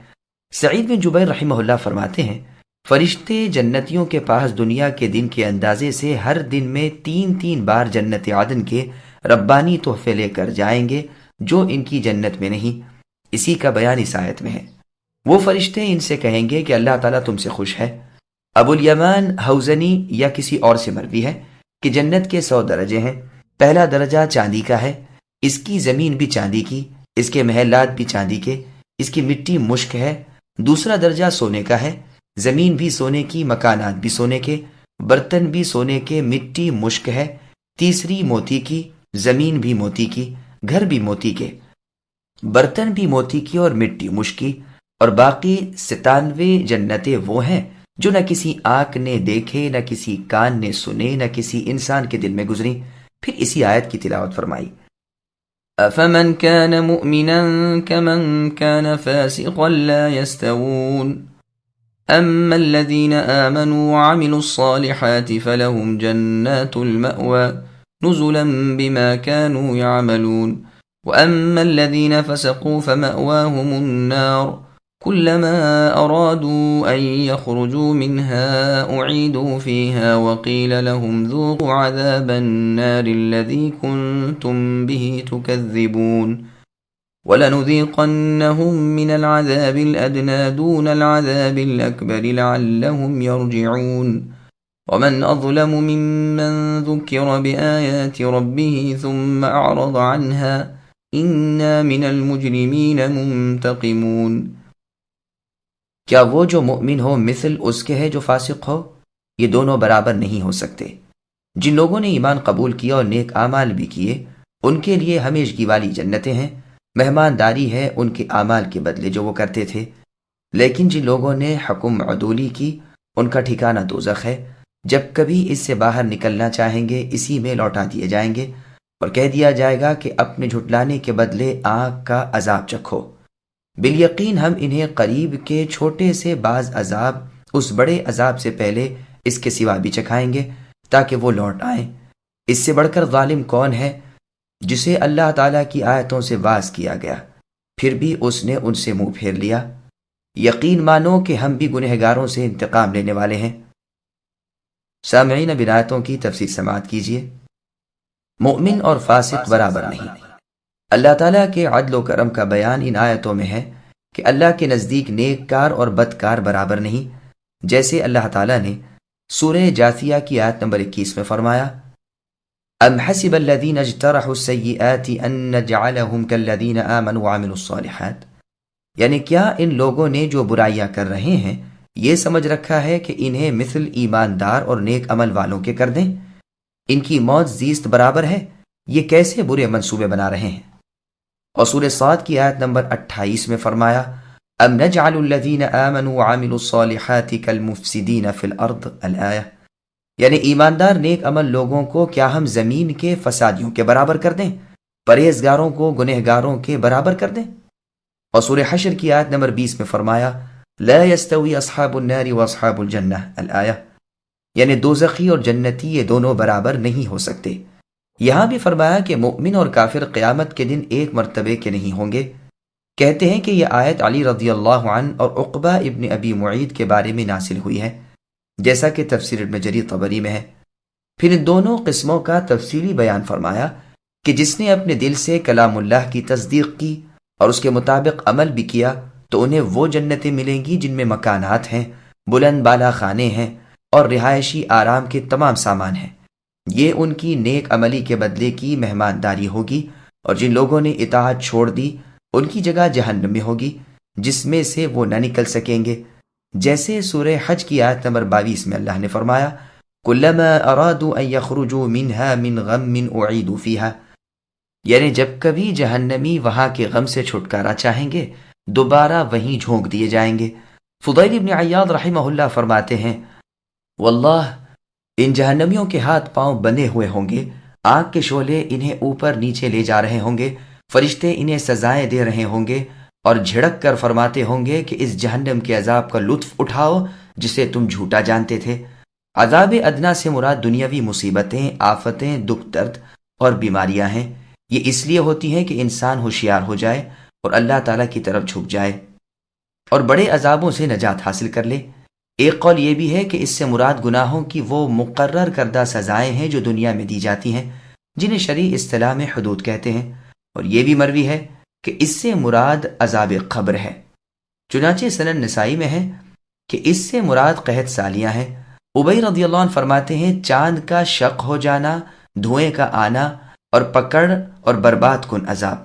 سعید بن جبیر رحمہ اللہ فرماتے ہیں فرشتے جنتیوں کے پاس دنیا کے دن کے اندازے سے ہر دن میں 3 بار جنت عدن کے ربانی تحفے لے کر جائیں گے جو ان کی جنت میں نہیں۔ اسی کا بیان اس آیت میں ہے۔ وہ فرشتے ان سے کہیں گے کہ اللہ تعالیٰ تم سے خوش ہے۔ ابو الیمان حوزنی یا کسی اور سے مروی ہے کہ جنت کے 100 درجے ہیں۔ پہلا درجہ چاندی کا ہے، اس کی زمین بھی چاندی کی، اس کے محلات بھی چاندی کے، اس کی مٹی مشک ہے۔ دوسرا درجہ سونے کا ہے، زمین بھی سونے کی، مکانات بھی سونے کے، برتن بھی سونے کے، مٹی مشک ہے۔ تیسری موتی کی، زمین بھی موتی کی، گھر بھی موتی کے، برتن بھی موتی کی اور مٹی مشک کی، اور باقی 97 جنتیں وہ ہیں جو نہ کسی آنکھ نے دیکھے، نہ کسی کان نے سنے، نہ کسی انسان کے دل میں گزری۔ پھر اسی آیت کی تلاوت فرمائی أَفَمَنْ كَانَ مُؤْمِنًا كَمَنْ كَانَ فَاسِقًا لَا يَسْتَوُونَ أَمَّا الَّذِينَ آمَنُوا وَعَمِلُوا الصَّالِحَاتِ فَلَهُمْ جَنَّاتُ الْمَأْوَى نُزُلًا بِمَا كَانُوا يَعْمَلُونَ وَأَمَّا الَّذِينَ فَسَقُوا فَمَأْوَاهُمُ النَّارُ كُلَّمَا أَرَادُوا أَن يَخْرُجُوا مِنْهَا أُعِيدُوا فِيهَا وَقِيلَ لَهُمْ ذُوقُوا عَذَابَ النَّارِ الَّذِي كُنتُمْ بِهِ تُكَذِّبُونَ وَلَنُذِيقَنَّهُم مِّنَ الْعَذَابِ الْأَدْنَىٰ دُونَ الْعَذَابِ الْأَكْبَرِ لَعَلَّهُمْ يَرْجِعُونَ وَمَنْ أَظْلَمُ مِمَّن ذُكِّرَ بِآيَاتِ رَبِّهِ ثُمَّ أَعْرَضَ عَنْهَا إِنَّا مِنَ الْمُجْرِمِينَ مُنْتَقِمُونَ۔ کیا وہ جو مؤمن ہو مثل اس کے ہے جو فاسق ہو؟ یہ دونوں برابر نہیں ہو سکتے۔ جن لوگوں نے ایمان قبول کیا اور نیک اعمال بھی کیے ان کے لیے ہمیشگی والی جنتیں ہیں، مہمانداری ہے ان کے اعمال کے بدلے جو وہ کرتے تھے۔ لیکن جن لوگوں نے حکم عدولی کی ان کا ٹھکانہ دوزخ ہے، جب کبھی اس سے باہر نکلنا چاہیں گے اسی میں لوٹا دیے جائیں گے اور کہہ دیا جائے گا کہ اپنے جھٹلانے کے بدلے آگ کا عذاب چکھو۔ بالیقین ہم انہیں قریب کے چھوٹے سے بعض عذاب اس بڑے عذاب سے پہلے اس کے سوا بھی چکھائیں گے تاکہ وہ لوٹ آئیں۔ اس سے بڑھ کر ظالم کون ہے جسے اللہ تعالیٰ کی آیتوں سے واعظ کیا گیا پھر بھی اس نے ان سے منہ پھیر لیا۔ یقین مانو کہ ہم بھی گنہگاروں سے انتقام لینے والے ہیں۔ سامعین اب آیتوں کی تفسیر سماعت کیجیے۔ مؤمن اور فاسق برابر نہیں۔ اللہ تعالیٰ کے عدل و کرم کا بیان ان آیتوں میں ہے کہ اللہ کے نزدیک نیک کار اور بدکار برابر نہیں، جیسے اللہ تعالیٰ نے سورہ جاثیہ کی آیت نمبر 21 میں فرمایا ام حسب الذین اجترحوا السیئات ان نجعلہم کالذین آمنوا وعملوا الصالحات، یعنی کیا ان لوگوں نے جو برائیاں کر رہے ہیں یہ سمجھ رکھا ہے کہ انہیں مثل ایماندار اور نیک عمل والوں کے کر دیں؟ ان کی موت زیست برابر ہے، یہ کیسے برے منصوبے بنا رہے ہیں۔ اور سورہ صاد کی آیت نمبر 28 میں فرمایا ام نجعل الذین آمنوا وعملوا الصالحات کالمفسدین فی الارض الآیہ، یعنی ایماندار نیک عمل لوگوں کو کیا ہم زمین کے فسادیوں کے برابر کر دیں، پرہیزگاروں کو گنہگاروں کے برابر کر دیں۔ اور سورہ حشر کی آیت نمبر 20 میں فرمایا لا یستوی اصحاب النار واصحاب الجنہ الآیہ، یعنی دوزخی اور جنتی یہ دونوں برابر نہیں ہو سکتے۔ یہاں بھی فرمایا کہ مؤمن اور کافر قیامت کے دن ایک مرتبے کے نہیں ہوں گے۔ کہتے ہیں کہ یہ آیت علی رضی اللہ عنہ اور عقبہ ابن ابی معیط کے بارے میں نازل ہوئی ہے، جیسا کہ تفسیر ابن جریر طبری میں ہے۔ پھر ان دونوں قسموں کا تفصیلی بیان فرمایا کہ جس نے اپنے دل سے کلام اللہ کی تصدیق کی اور اس کے مطابق عمل بھی کیا تو انہیں وہ جنتیں ملیں گی جن میں مکانات ہیں، بلند بالا خانے ہیں اور رہائشی آرام کے تمام سامان ہیں۔ یہ ان کی نیک عملی کے بدلے کی مہمانداری ہوگی، اور جن لوگوں نے اطاعت چھوڑ دی ان کی جگہ جہنم میں ہوگی جس میں سے وہ نہ نکل سکیں گے، جیسے سورہ حج کی آیت نمبر 22 میں اللہ نے فرمایا کلما ارادوا ان یخرجوا منها من غم اعیدوا فیہا، یعنی جب کبھی جہنمی وہاں کے غم سے چھٹکارا چاہیں گے دوبارہ وہیں جھونک دیے جائیں گے۔ فضیل ابن عیاض رحمہ اللہ فرماتے ہیں واللہ ان جہنمیوں کے ہاتھ پاؤں بندھے ہوئے ہوں گے، آگ کے شعلے انہیں اوپر نیچے لے جا رہے ہوں گے، فرشتے انہیں سزائیں دے رہے ہوں گے اور جھڑک کر فرماتے ہوں گے کہ اس جہنم کے عذاب کا لطف اٹھاؤ جسے تم جھوٹا جانتے تھے۔ عذاب ادنا سے مراد دنیاوی مصیبتیں، آفتیں، دکھ درد اور بیماریاں ہیں۔ یہ اس لیے ہوتی ہیں کہ انسان ہوشیار ہو جائے اور اللہ تعالیٰ کی طرف جھک جائے اور بڑے عذابوں سے نجات حاصل کر لے۔ ایک قول یہ بھی ہے کہ اس سے مراد گناہوں کی وہ مقرر کردہ سزائیں ہیں جو دنیا میں دی جاتی ہیں، جنہیں شرعی اصطلاح میں حدود کہتے ہیں، اور یہ بھی مروی ہے کہ اس سے مراد عذاب قبر ہے۔ چنانچہ سنن نسائی میں ہے کہ اس سے مراد قحط سالیاں ہیں۔ ابی رضی اللہ عنہ فرماتے ہیں چاند کا شق ہو جانا، دھوئیں کا آنا اور پکڑ اور برباد کن عذاب،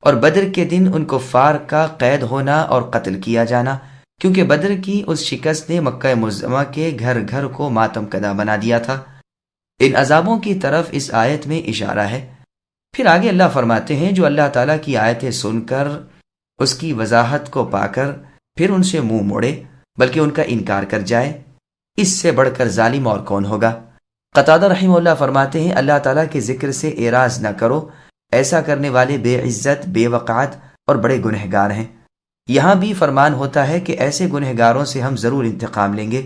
اور بدر کے دن ان کفار کا قید ہونا اور قتل کیا جانا، کیونکہ بدر کی اس شکست نے مکہ معظمہ کے گھر گھر کو ماتم کدا بنا دیا تھا۔ ان عذابوں کی طرف اس آیت میں اشارہ ہے۔ پھر آگے اللہ فرماتے ہیں جو اللہ تعالیٰ کی آیتیں سن کر اس کی وضاحت کو پا کر پھر ان سے منہ موڑے بلکہ ان کا انکار کر جائے، اس سے بڑھ کر ظالم اور کون ہوگا۔ قتادہ رحمہ اللہ فرماتے ہیں اللہ تعالیٰ کے ذکر سے اعراض نہ کرو، ایسا کرنے والے بے عزت، بے وقعت اور بڑے گنہگار ہیں۔ یہاں بھی فرمان ہوتا ہے کہ ایسے گنہگاروں سے ہم ضرور انتقام لیں گے۔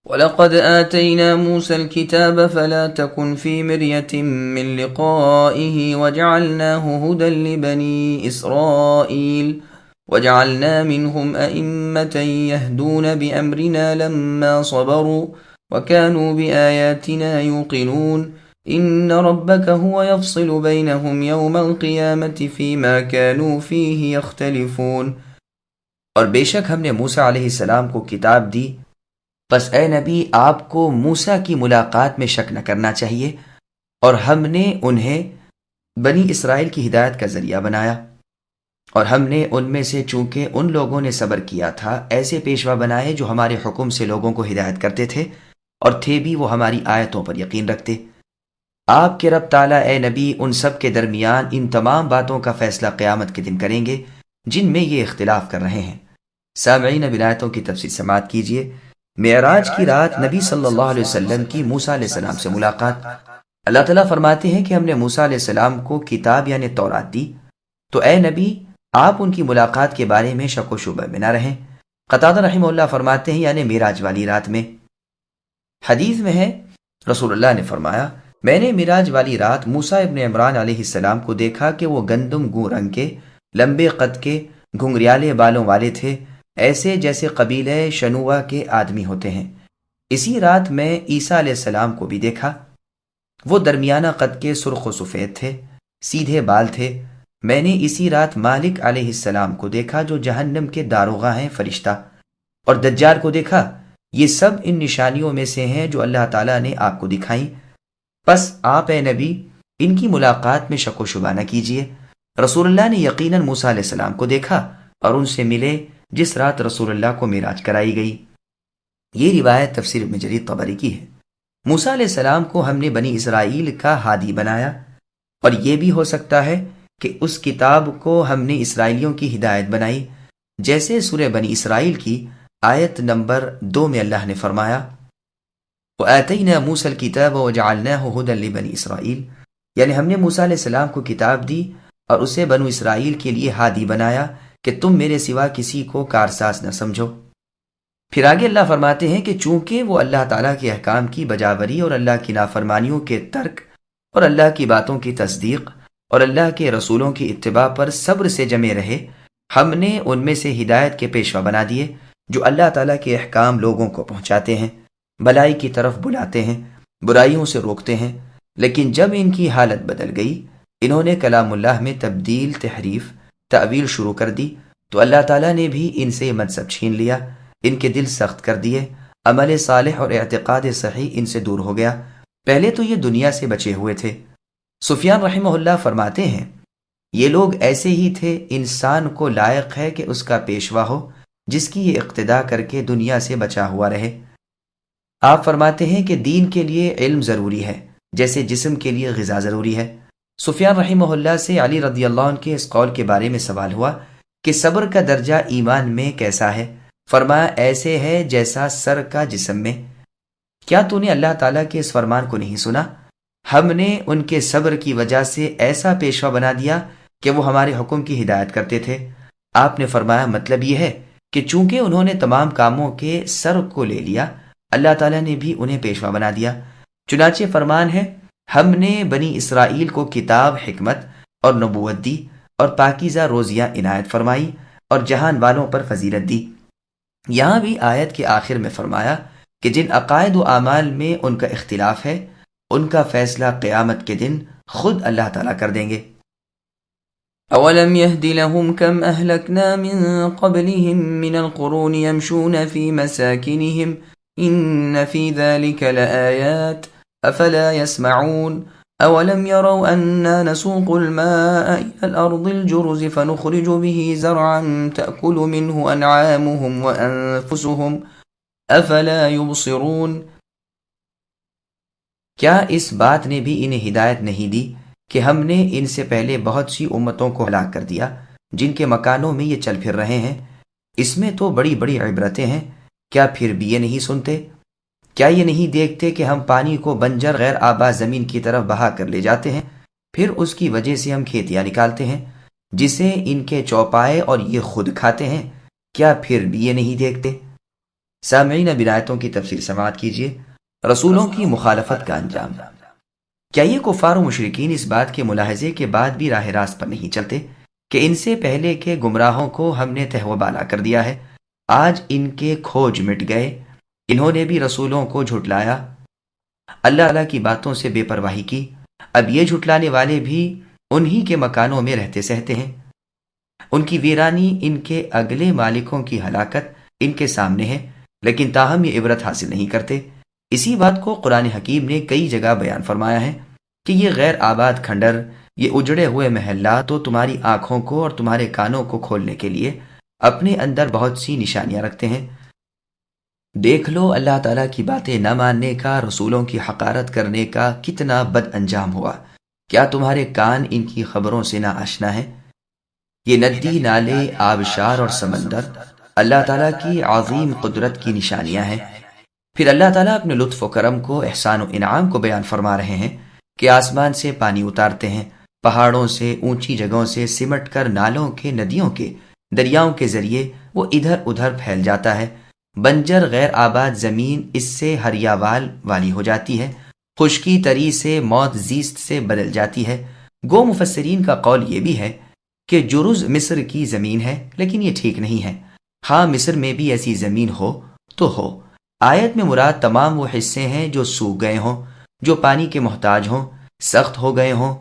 وَلَقَدْ آتَيْنَا مُوسَى الْكِتَابَ فَلَا تَكُنْ فِي مِرْيَةٍ مِّن لِقَائِهِ وَجَعَلْنَاهُ هُدًى لِبَنِي إِسْرَائِيلَ وَجَعَلْنَا مِنْهُمْ أَئِمَّةً يَهْدُونَ بِأَمْرِنَا لَمَّا صَبَرُوا وَكَانُوا بِآيَاتِنَا يُوقِنُونَ إِنَّ رَبَّكَ هُوَ يَفْصِلُ بَيْنَهُمْ يَوْمَ الْقِيَامَةِ فِيمَا كَانُوا فِيهِ يَخْتَلِفُونَ۔ اور بے شک ہم نے موسیٰ علیہ السلام کو کتاب دی، پس اے نبی آپ کو موسیٰ کی ملاقات میں شک نہ کرنا چاہیے، اور ہم نے انہیں بنی اسرائیل کی ہدایت کا ذریعہ بنایا، اور ہم نے ان میں سے چونکہ ان لوگوں نے صبر کیا تھا ایسے پیشوا بنائے جو ہمارے حکم سے لوگوں کو ہدایت کرتے تھے اور تھے بھی وہ ہماری آیتوں پر یقین رکھتے۔ آپ کے رب تعالیٰ اے نبی ان سب کے درمیان ان تمام باتوں کا فیصلہ قیامت کے دن کریں گے جن میں یہ اختلاف کر رہے ہیں۔ سامعین اب آیتوں کی تفصیل سماعت کیجیے۔ معراج کی رات نبی صلی اللہ علیہ وسلم کی موسیٰ علیہ السلام سے ملاقات۔ اللہ تعالیٰ فرماتے ہیں کہ ہم نے موسیٰ علیہ السلام کو کتاب یعنی تورات دی، تو اے نبی آپ ان کی ملاقات کے بارے میں شک و شبہ میں نہ رہیں۔ قتادہ رحمہ اللہ فرماتے ہیں یعنی معراج والی رات میں۔ حدیث میں ہے رسول اللہ نے فرمایا میں نے معراج والی رات موسیٰ ابن عمران علیہ السلام کو دیکھا کہ وہ گندم گوں رنگ کے، لمبے قد کے، گھنگریالے بالوں والے تھے، ایسے جیسے قبیلہ شنوہ کے آدمی ہوتے ہیں۔ اسی رات میں عیسیٰ علیہ السلام کو بھی دیکھا، وہ درمیانہ قد کے، سرخ و سفید تھے، سیدھے بال تھے۔ میں نے اسی رات مالک علیہ السلام کو دیکھا جو جہنم کے داروغہ ہیں، فرشتہ، اور دجال کو دیکھا۔ یہ سب ان نشانیوں میں سے ہیں جو اللہ تعالیٰ نے آپ کو دکھائیں، پس آپ اے نبی ان کی ملاقات میں شک و شبہ نہ کیجیے۔ رسول اللہ نے یقیناً موسیٰ علیہ السلام کو دیکھا اور ان سے ملے جس رات رسول اللہ کو معراج کرائی گئی۔ یہ روایت تفسیر ابن جریر طبری کی ہے۔ موسیٰ علیہ السلام کو ہم نے بنی اسرائیل کا ہادی بنایا، اور یہ بھی ہو سکتا ہے کہ اس کتاب کو ہم نے اسرائیلیوں کی ہدایت بنائی، جیسے سورہ بنی اسرائیل کی آیت نمبر 2 میں اللہ نے فرمایا وَآتَيْنَا مُوسَى الْكِتَابَ وَجَعَلْنَاهُ هُدًى لِبَنِي اسرائیل، یعنی ہم نے موسیٰ علیہ السلام کو کتاب دی اور اسے بنو اسرائیل کے لیے ہادی بنایا کہ تم میرے سوا کسی کو کارساز نہ سمجھو۔ پھر آگے اللہ فرماتے ہیں کہ چونکہ وہ اللہ تعالیٰ کے احکام کی بجاوری اور اللہ کی نافرمانیوں کے ترک اور اللہ کی باتوں کی تصدیق اور اللہ کے رسولوں کی اتباع پر صبر سے جمے رہے، ہم نے ان میں سے ہدایت کے پیشوا بنا دیے جو اللہ تعالیٰ کے احکام لوگوں کو پہنچاتے ہیں، بھلائی کی طرف بلاتے ہیں، برائیوں سے روکتے ہیں۔ لیکن جب ان کی حالت بدل گئی، انہوں نے کلام اللہ میں تبدیل، تحریف، تعویل شروع کر دی، تو اللہ تعالیٰ نے بھی ان سے منصب چھین لیا، ان کے دل سخت کر دیے، عمل صالح اور اعتقاد صحیح ان سے دور ہو گیا۔ پہلے تو یہ دنیا سے بچے ہوئے تھے۔ سفیان رحمہ اللہ فرماتے ہیں یہ لوگ ایسے ہی تھے، انسان کو لائق ہے کہ اس کا پیشوا ہو جس کی یہ اقتدا کر کے دنیا سے بچا ہوا رہے۔ آپ فرماتے ہیں کہ دین کے لیے علم ضروری ہے جیسے جسم کے لیے غذا ضروری ہے۔ سفیان رحمہ اللہ سے علی رضی اللہ عنہ کے اس قول کے بارے میں سوال ہوا کہ صبر کا درجہ ایمان میں کیسا ہے؟ فرمایا ایسے ہے جیسا سر کا جسم میں۔ کیا تو نے اللہ تعالیٰ کے اس فرمان کو نہیں سنا؟ ہم نے ان کے صبر کی وجہ سے ایسا پیشوا بنا دیا کہ وہ ہمارے حکم کی ہدایت کرتے تھے۔ آپ نے فرمایا مطلب یہ ہے کہ چونکہ انہوں نے تمام کاموں کے سر کو لے لیا، اللہ تعالیٰ نے بھی انہیں پیشوا بنا دیا۔ چنانچہ فرمان ہے ہم نے بنی اسرائیل کو کتاب، حکمت اور نبوت دی اور پاکیزہ روزیاں عنایت فرمائی اور جہان والوں پر فضیلت دی۔ یہاں بھی آیت کے آخر میں فرمایا کہ جن عقائد و اعمال میں ان کا اختلاف ہے ان کا فیصلہ قیامت کے دن خود اللہ تعالیٰ کر دیں گے۔ أولم يهد لهم كم أهلكنا من قبلهم من القرون يمشون في مساكنهم إن في ذلك لآيات أفلا يسمعون أولم يروا أنا نسوق الماء إلى الأرض الجرز فنخرج به زرعا تأكل منه أنعامهم وأنفسهم أفلا يبصرون۔ کیا اس بات نے بھی انہیں ہدایت نہیں دی کہ ہم نے ان سے پہلے بہت سی امتوں کو ہلاک کر دیا جن کے مکانوں میں یہ چل پھر رہے ہیں؟ اس میں تو بڑی بڑی عبرتیں ہیں، کیا پھر بھی یہ نہیں سنتے؟ کیا یہ نہیں دیکھتے کہ ہم پانی کو بنجر غیر آباد زمین کی طرف بہا کر لے جاتے ہیں، پھر اس کی وجہ سے ہم کھیتیاں نکالتے ہیں جسے ان کے چوپائے اور یہ خود کھاتے ہیں، کیا پھر بھی یہ نہیں دیکھتے؟ سامعین، اب آیتوں کی تفصیل سماعت کیجیے۔ رسولوں کی مخالفت کا انجام۔ کیا یہ کفار و مشرکین اس بات کے ملاحظے کے بعد بھی راہ راست پر نہیں چلتے کہ ان سے پہلے کے گمراہوں کو ہم نے تہو بالا کر دیا ہے، آج ان کے کھوج مٹ گئے، انہوں نے بھی رسولوں کو جھٹلایا، اللہ تعالیٰ کی باتوں سے بے پرواہی کی، اب یہ جھٹلانے والے بھی انہی کے مکانوں میں رہتے سہتے ہیں، ان کی ویرانی، ان کے اگلے مالکوں کی ہلاکت ان کے سامنے ہے، لیکن تاہم یہ عبرت حاصل نہیں کرتے۔ اسی بات کو قرآن حکیم نے کئی جگہ بیان فرمایا ہے کہ یہ غیر آباد کھنڈر، یہ اجڑے ہوئے محلات تو تمہاری آنکھوں کو اور تمہارے کانوں کو کھولنے کے لیے اپنے اندر بہت سی نشانیاں رکھتے ہیں۔ دیکھ لو اللہ تعالیٰ کی باتیں نہ ماننے کا، رسولوں کی حقارت کرنے کا کتنا بد انجام ہوا۔ کیا تمہارے کان ان کی خبروں سے نہ آشنا ہے؟ یہ ندی، نالے، آبشار اور سمندر اللہ تعالیٰ کی عظیم قدرت کی نشانیاں ہیں۔ پھر اللہ تعالیٰ اپنے لطف و کرم کو، احسان و انعام کو بیان فرما رہے ہیں کہ آسمان سے پانی اتارتے ہیں، پہاڑوں سے، اونچی جگہوں سے سمٹ کر نالوں کے، ندیوں کے، دریاؤں کے ذریعے وہ ادھر ادھر پھیل جاتا ہے، بنجر غیر آباد زمین اس سے ہریاوال والی ہو جاتی ہے، خشکی تری سے موت زیست سے بدل جاتی ہے۔ گو مفسرین کا قول یہ بھی ہے کہ جرز مصر کی زمین ہے، لیکن یہ ٹھیک نہیں ہے۔ ہاں مصر میں بھی ایسی زمین ہو تو ہو، آیت میں مراد تمام وہ حصے ہیں جو سوکھ گئے ہوں، جو پانی کے محتاج ہوں، سخت ہو گئے ہوں،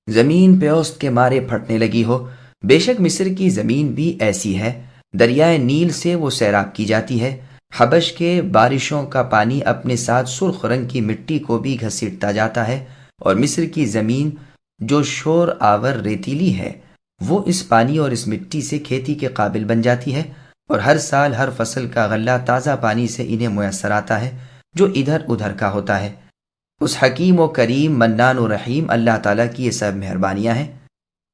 زمین پیوست کے مارے پھٹنے لگی ہو۔ بے شک مصر کی زمین بھی ایسی ہے، دریائے نیل سے وہ سیراب کی جاتی ہے، حبش کے بارشوں کا پانی اپنے ساتھ سرخ رنگ کی مٹی کو بھی گھسیٹتا جاتا ہے، اور مصر کی زمین جو شور آور ریتیلی ہے وہ اس پانی اور اس مٹی سے کھیتی کے قابل بن جاتی ہے، اور ہر سال ہر فصل کا غلہ تازہ پانی سے انہیں میسر آتا ہے جو ادھر ادھر کا ہوتا ہے۔ اس حکیم و کریم، منان و رحیم اللہ تعالیٰ کی یہ سب مہربانیاں ہیں،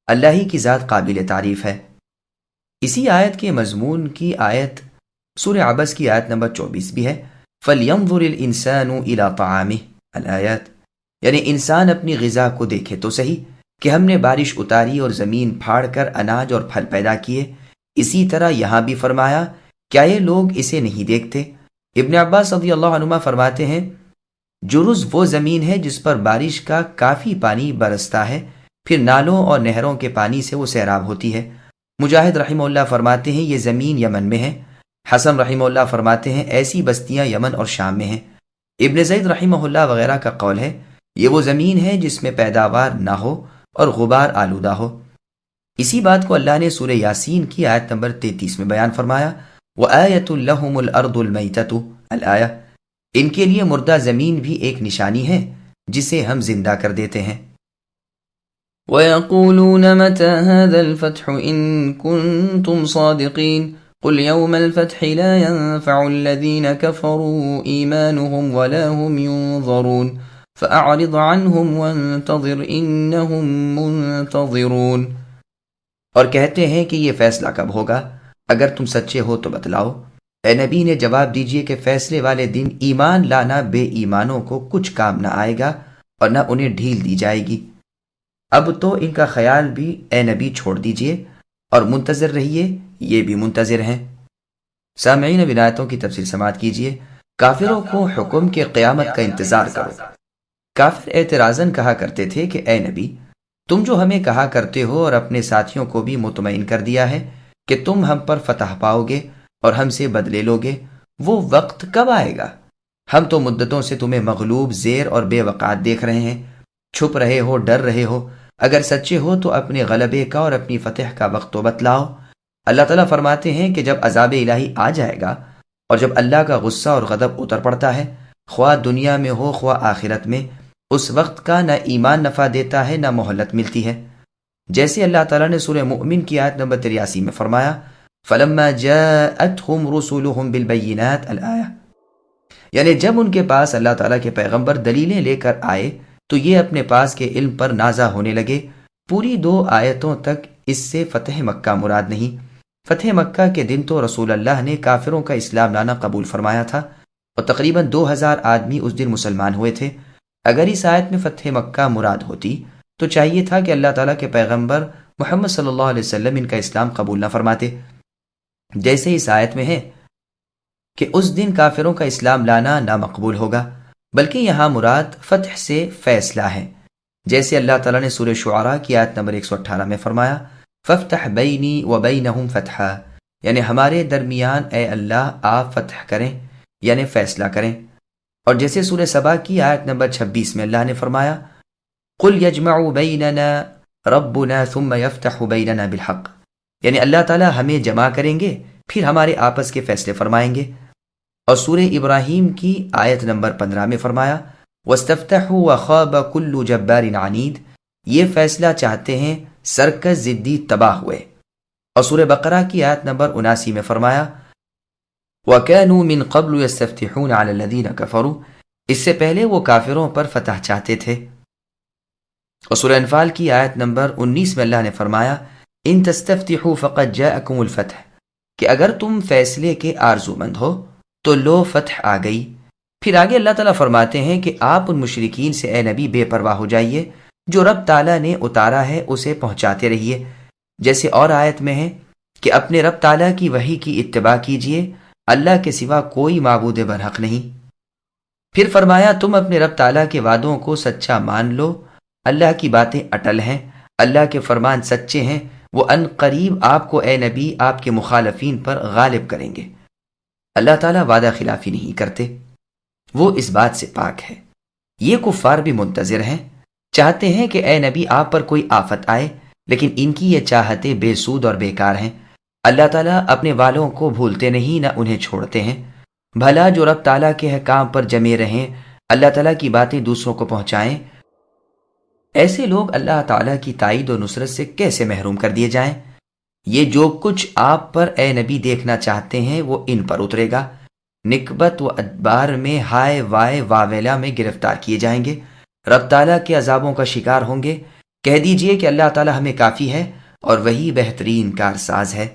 اللہ ہی کی ذات قابل تعریف ہے۔ اسی آیت کے مضمون کی آیت سورہ عبس کی آیت نمبر 24 بھی ہے، فَلْيَنظُرِ الْإِنسَانُ إِلَىٰ طَعَامِهِ الآیات، یعنی انسان اپنی غذا کو دیکھے تو صحیح کہ ہم نے بارش اتاری اور زمین پھاڑ کر اناج اور پھل پیدا کیے۔ اسی طرح یہاں بھی فرمایا، کیا یہ لوگ اسے نہیں دیکھتے؟ ابن عباس رضی اللہ عنہما فرماتے ہیں، جرز وہ زمین ہے جس پر بارش کا کافی پانی برستا ہے، پھر نالوں اور نہروں کے پانی سے وہ سیراب ہوتی ہے۔ مجاہد رحمہ اللہ فرماتے ہیں یہ زمین یمن میں ہے۔ حسن رحمہ اللہ فرماتے ہیں ایسی بستیاں یمن اور شام میں ہیں۔ ابن زید رحمہ اللہ وغیرہ کا قول ہے یہ وہ زمین ہے جس میں پیداوار نہ ہو اور غبار آلودہ ہو۔ اسی بات کو اللہ نے سورہ یاسین کی آیت نمبر 33 میں بیان فرمایا، وَآیَةٌ لَهُمُ الْأَرْضُ الْمَيْتَةُ الآیہ، ان کے لیے مردہ زمین بھی ایک نشانی ہے جسے ہم زندہ کر دیتے ہیں۔ وَيَقُولُونَ مَتَى هَذَا الْفَتْحُ إِن كُنتُمْ صَادِقِينَ قل يوم الفتح لا ينفع الذين كفروا إيمانهم ولا هم ينظرون فأعرض عنهم وانتظر إنهم منتظرون۔ اور کہتے ہیں کہ یہ فیصلہ کب ہوگا؟ اگر تم سچے ہو تو بتلاؤ۔ اے نبی نے جواب دیجئے کہ فیصلے والے دن ایمان لانا بے ایمانوں کو کچھ کام نہ آئے گا اور نہ انہیں ڈھیل دی جائے گی۔ اب تو ان کا خیال بھی اے نبی چھوڑ دیجئے اور منتظر رہیے، یہ بھی منتظر ہیں۔ سامعین، اب آیتوں کی تفسیر سماعت کیجئے۔ کافروں کو حکم کے قیامت کا انتظار کرو۔ کافر اعتراضاً کہا کرتے تھے کہ اے نبی، تم جو ہمیں کہا کرتے ہو اور اپنے ساتھیوں کو بھی مطمئن کر دیا ہے کہ تم ہم پر فتح پاؤ گے اور ہم سے بدلے لوگے، وہ وقت کب آئے گا؟ ہم تو مدتوں سے تمہیں مغلوب، زیر اور بے وقات دیکھ رہے ہیں، چھپ رہے ہو، ڈر رہے ہو۔ اگر سچے ہو تو اپنے غلبے کا اور اپنی فتح کا وقت تو بتلاؤ۔ اللہ تعالیٰ فرماتے ہیں کہ جب عذاب الہی آ جائے گا اور جب اللہ کا غصہ اور غضب اتر پڑتا ہے، خواہ دنیا میں ہو خواہ آخرت میں، اس وقت کا نہ ایمان نفع دیتا ہے نہ مہلت ملتی ہے۔ جیسے اللہ تعالیٰ نے سورہ مؤمن کی آیت نمبر 83 میں فرمایا، فَلَمَّا جَاءَتْهُمْ رُسُلُهُمْ بِالْبَيِّنَاتِ الْآیَةِ، یعنی جب ان کے پاس اللہ تعالیٰ کے پیغمبر دلیلیں لے کر آئے تو یہ اپنے پاس کے علم پر نازع ہونے لگے۔ پوری 2 آیتوں تک اس سے فتح مکہ مراد نہیں۔ فتح مکہ کے دن تو رسول اللہ نے کافروں کا اسلام لانا قبول فرمایا تھا اور تقریباً 2000 آدمی اس دن مسلمان ہوئے تھے۔ اگر اس آیت میں فتح مکہ مراد ہوتی تو چاہیے تھا کہ اللہ تعالیٰ کے پیغمبر محمد صلی اللہ علیہ وسلم ان کا اسلام قبول نہ فرماتے، جیسے اس آیت میں ہے کہ اس دن کافروں کا اسلام لانا نامقبول ہوگا، بلکہ یہاں مراد فتح سے فیصلہ ہے، جیسے اللہ تعالیٰ نے سورہ شعراء کی آیت نمبر 118 میں فرمایا، فَافْتَحْ بَيْنِي وَبَيْنَهُمْ فَتْحًا، یعنی ہمارے درمیان اے اللہ آپ فتح کریں، یعنی فیصلہ کریں۔ اور جیسے سورہ سبا کی آیت نمبر 26 میں اللہ نے فرمایا، قُلْ يَجْمَعُ بَيْنَنَا رَبُّنَا ثُمَّ يَفْتَحُ بَيْنَنَا بِالْحَقِّ، یعنی اللہ تعالیٰ ہمیں جمع کریں گے پھر ہمارے آپس کے فیصلے فرمائیں گے۔ اور سورہ ابراہیم کی آیت نمبر 15 میں فرمایا، وَاسْتَفْتَحُوا وَخَابَ كُلُّ جَبَّارٍ عَنِيدٍ، یہ فیصلہ چاہتے ہیں سرکش ضدی تباہ ہوئے۔ اور سورہ بقرہ کی آیت نمبر 79 میں فرمایا، وَكَانُوا مِن قَبْلُ يَسْتَفْتِحُونَ عَلَى الَّذِينَ كَفَرُوا، اس سے پہلے وہ کافروں پر فتح چاہتے تھے۔ اور سورہ انفال کی آیت نمبر 19 میں اللہ نے فرمایا، ان تستفتحوا فقد جاءکم الفتح، کہ اگر تم فیصلے کے آرزو مند ہو تو لو فتح آ گئی۔ پھر آگے اللہ تعالیٰ فرماتے ہیں کہ آپ ان مشرکین سے اے نبی بے پرواہ ہو جائیے، جو رب تعالیٰ نے اتارا ہے اسے پہنچاتے رہیے، جیسے اور آیت میں ہے کہ اپنے رب تعالیٰ کی وحی کی اتباع کیجیے، اللہ کے سوا کوئی معبود برحق نہیں۔ پھر فرمایا، تم اپنے رب تعالیٰ کے وعدوں کو سچا مان لو، اللہ کی باتیں اٹل ہیں، اللہ کے فرمان سچے ہیں، وہ ان قریب آپ کو اے نبی آپ کے مخالفین پر غالب کریں گے۔ اللہ تعالیٰ وعدہ خلافی نہیں کرتے، وہ اس بات سے پاک ہے۔ یہ کفار بھی منتظر ہیں، چاہتے ہیں کہ اے نبی آپ پر کوئی آفت آئے، لیکن ان کی یہ چاہتیں بے سود اور بیکار ہیں۔ اللہ تعالیٰ اپنے والوں کو بھولتے نہیں نہ انہیں چھوڑتے ہیں۔ بھلا جو رب تعالیٰ کے حکام پر جمے رہیں، اللہ تعالیٰ کی باتیں دوسروں کو پہنچائیں، ایسے لوگ اللہ تعالیٰ کی تائید و نصرت سے کیسے محروم کر دیے جائیں؟ یہ جو کچھ آپ پر اے نبی دیکھنا چاہتے ہیں وہ ان پر اترے گا، نکبت و ادبار میں ہائے وائے واویلا میں گرفتار کیے جائیں گے، رب تعالیٰ کے عذابوں کا شکار ہوں گے۔ کہہ دیجئے کہ اللہ تعالیٰ ہمیں کافی ہے اور وہی بہترین کارساز ہے۔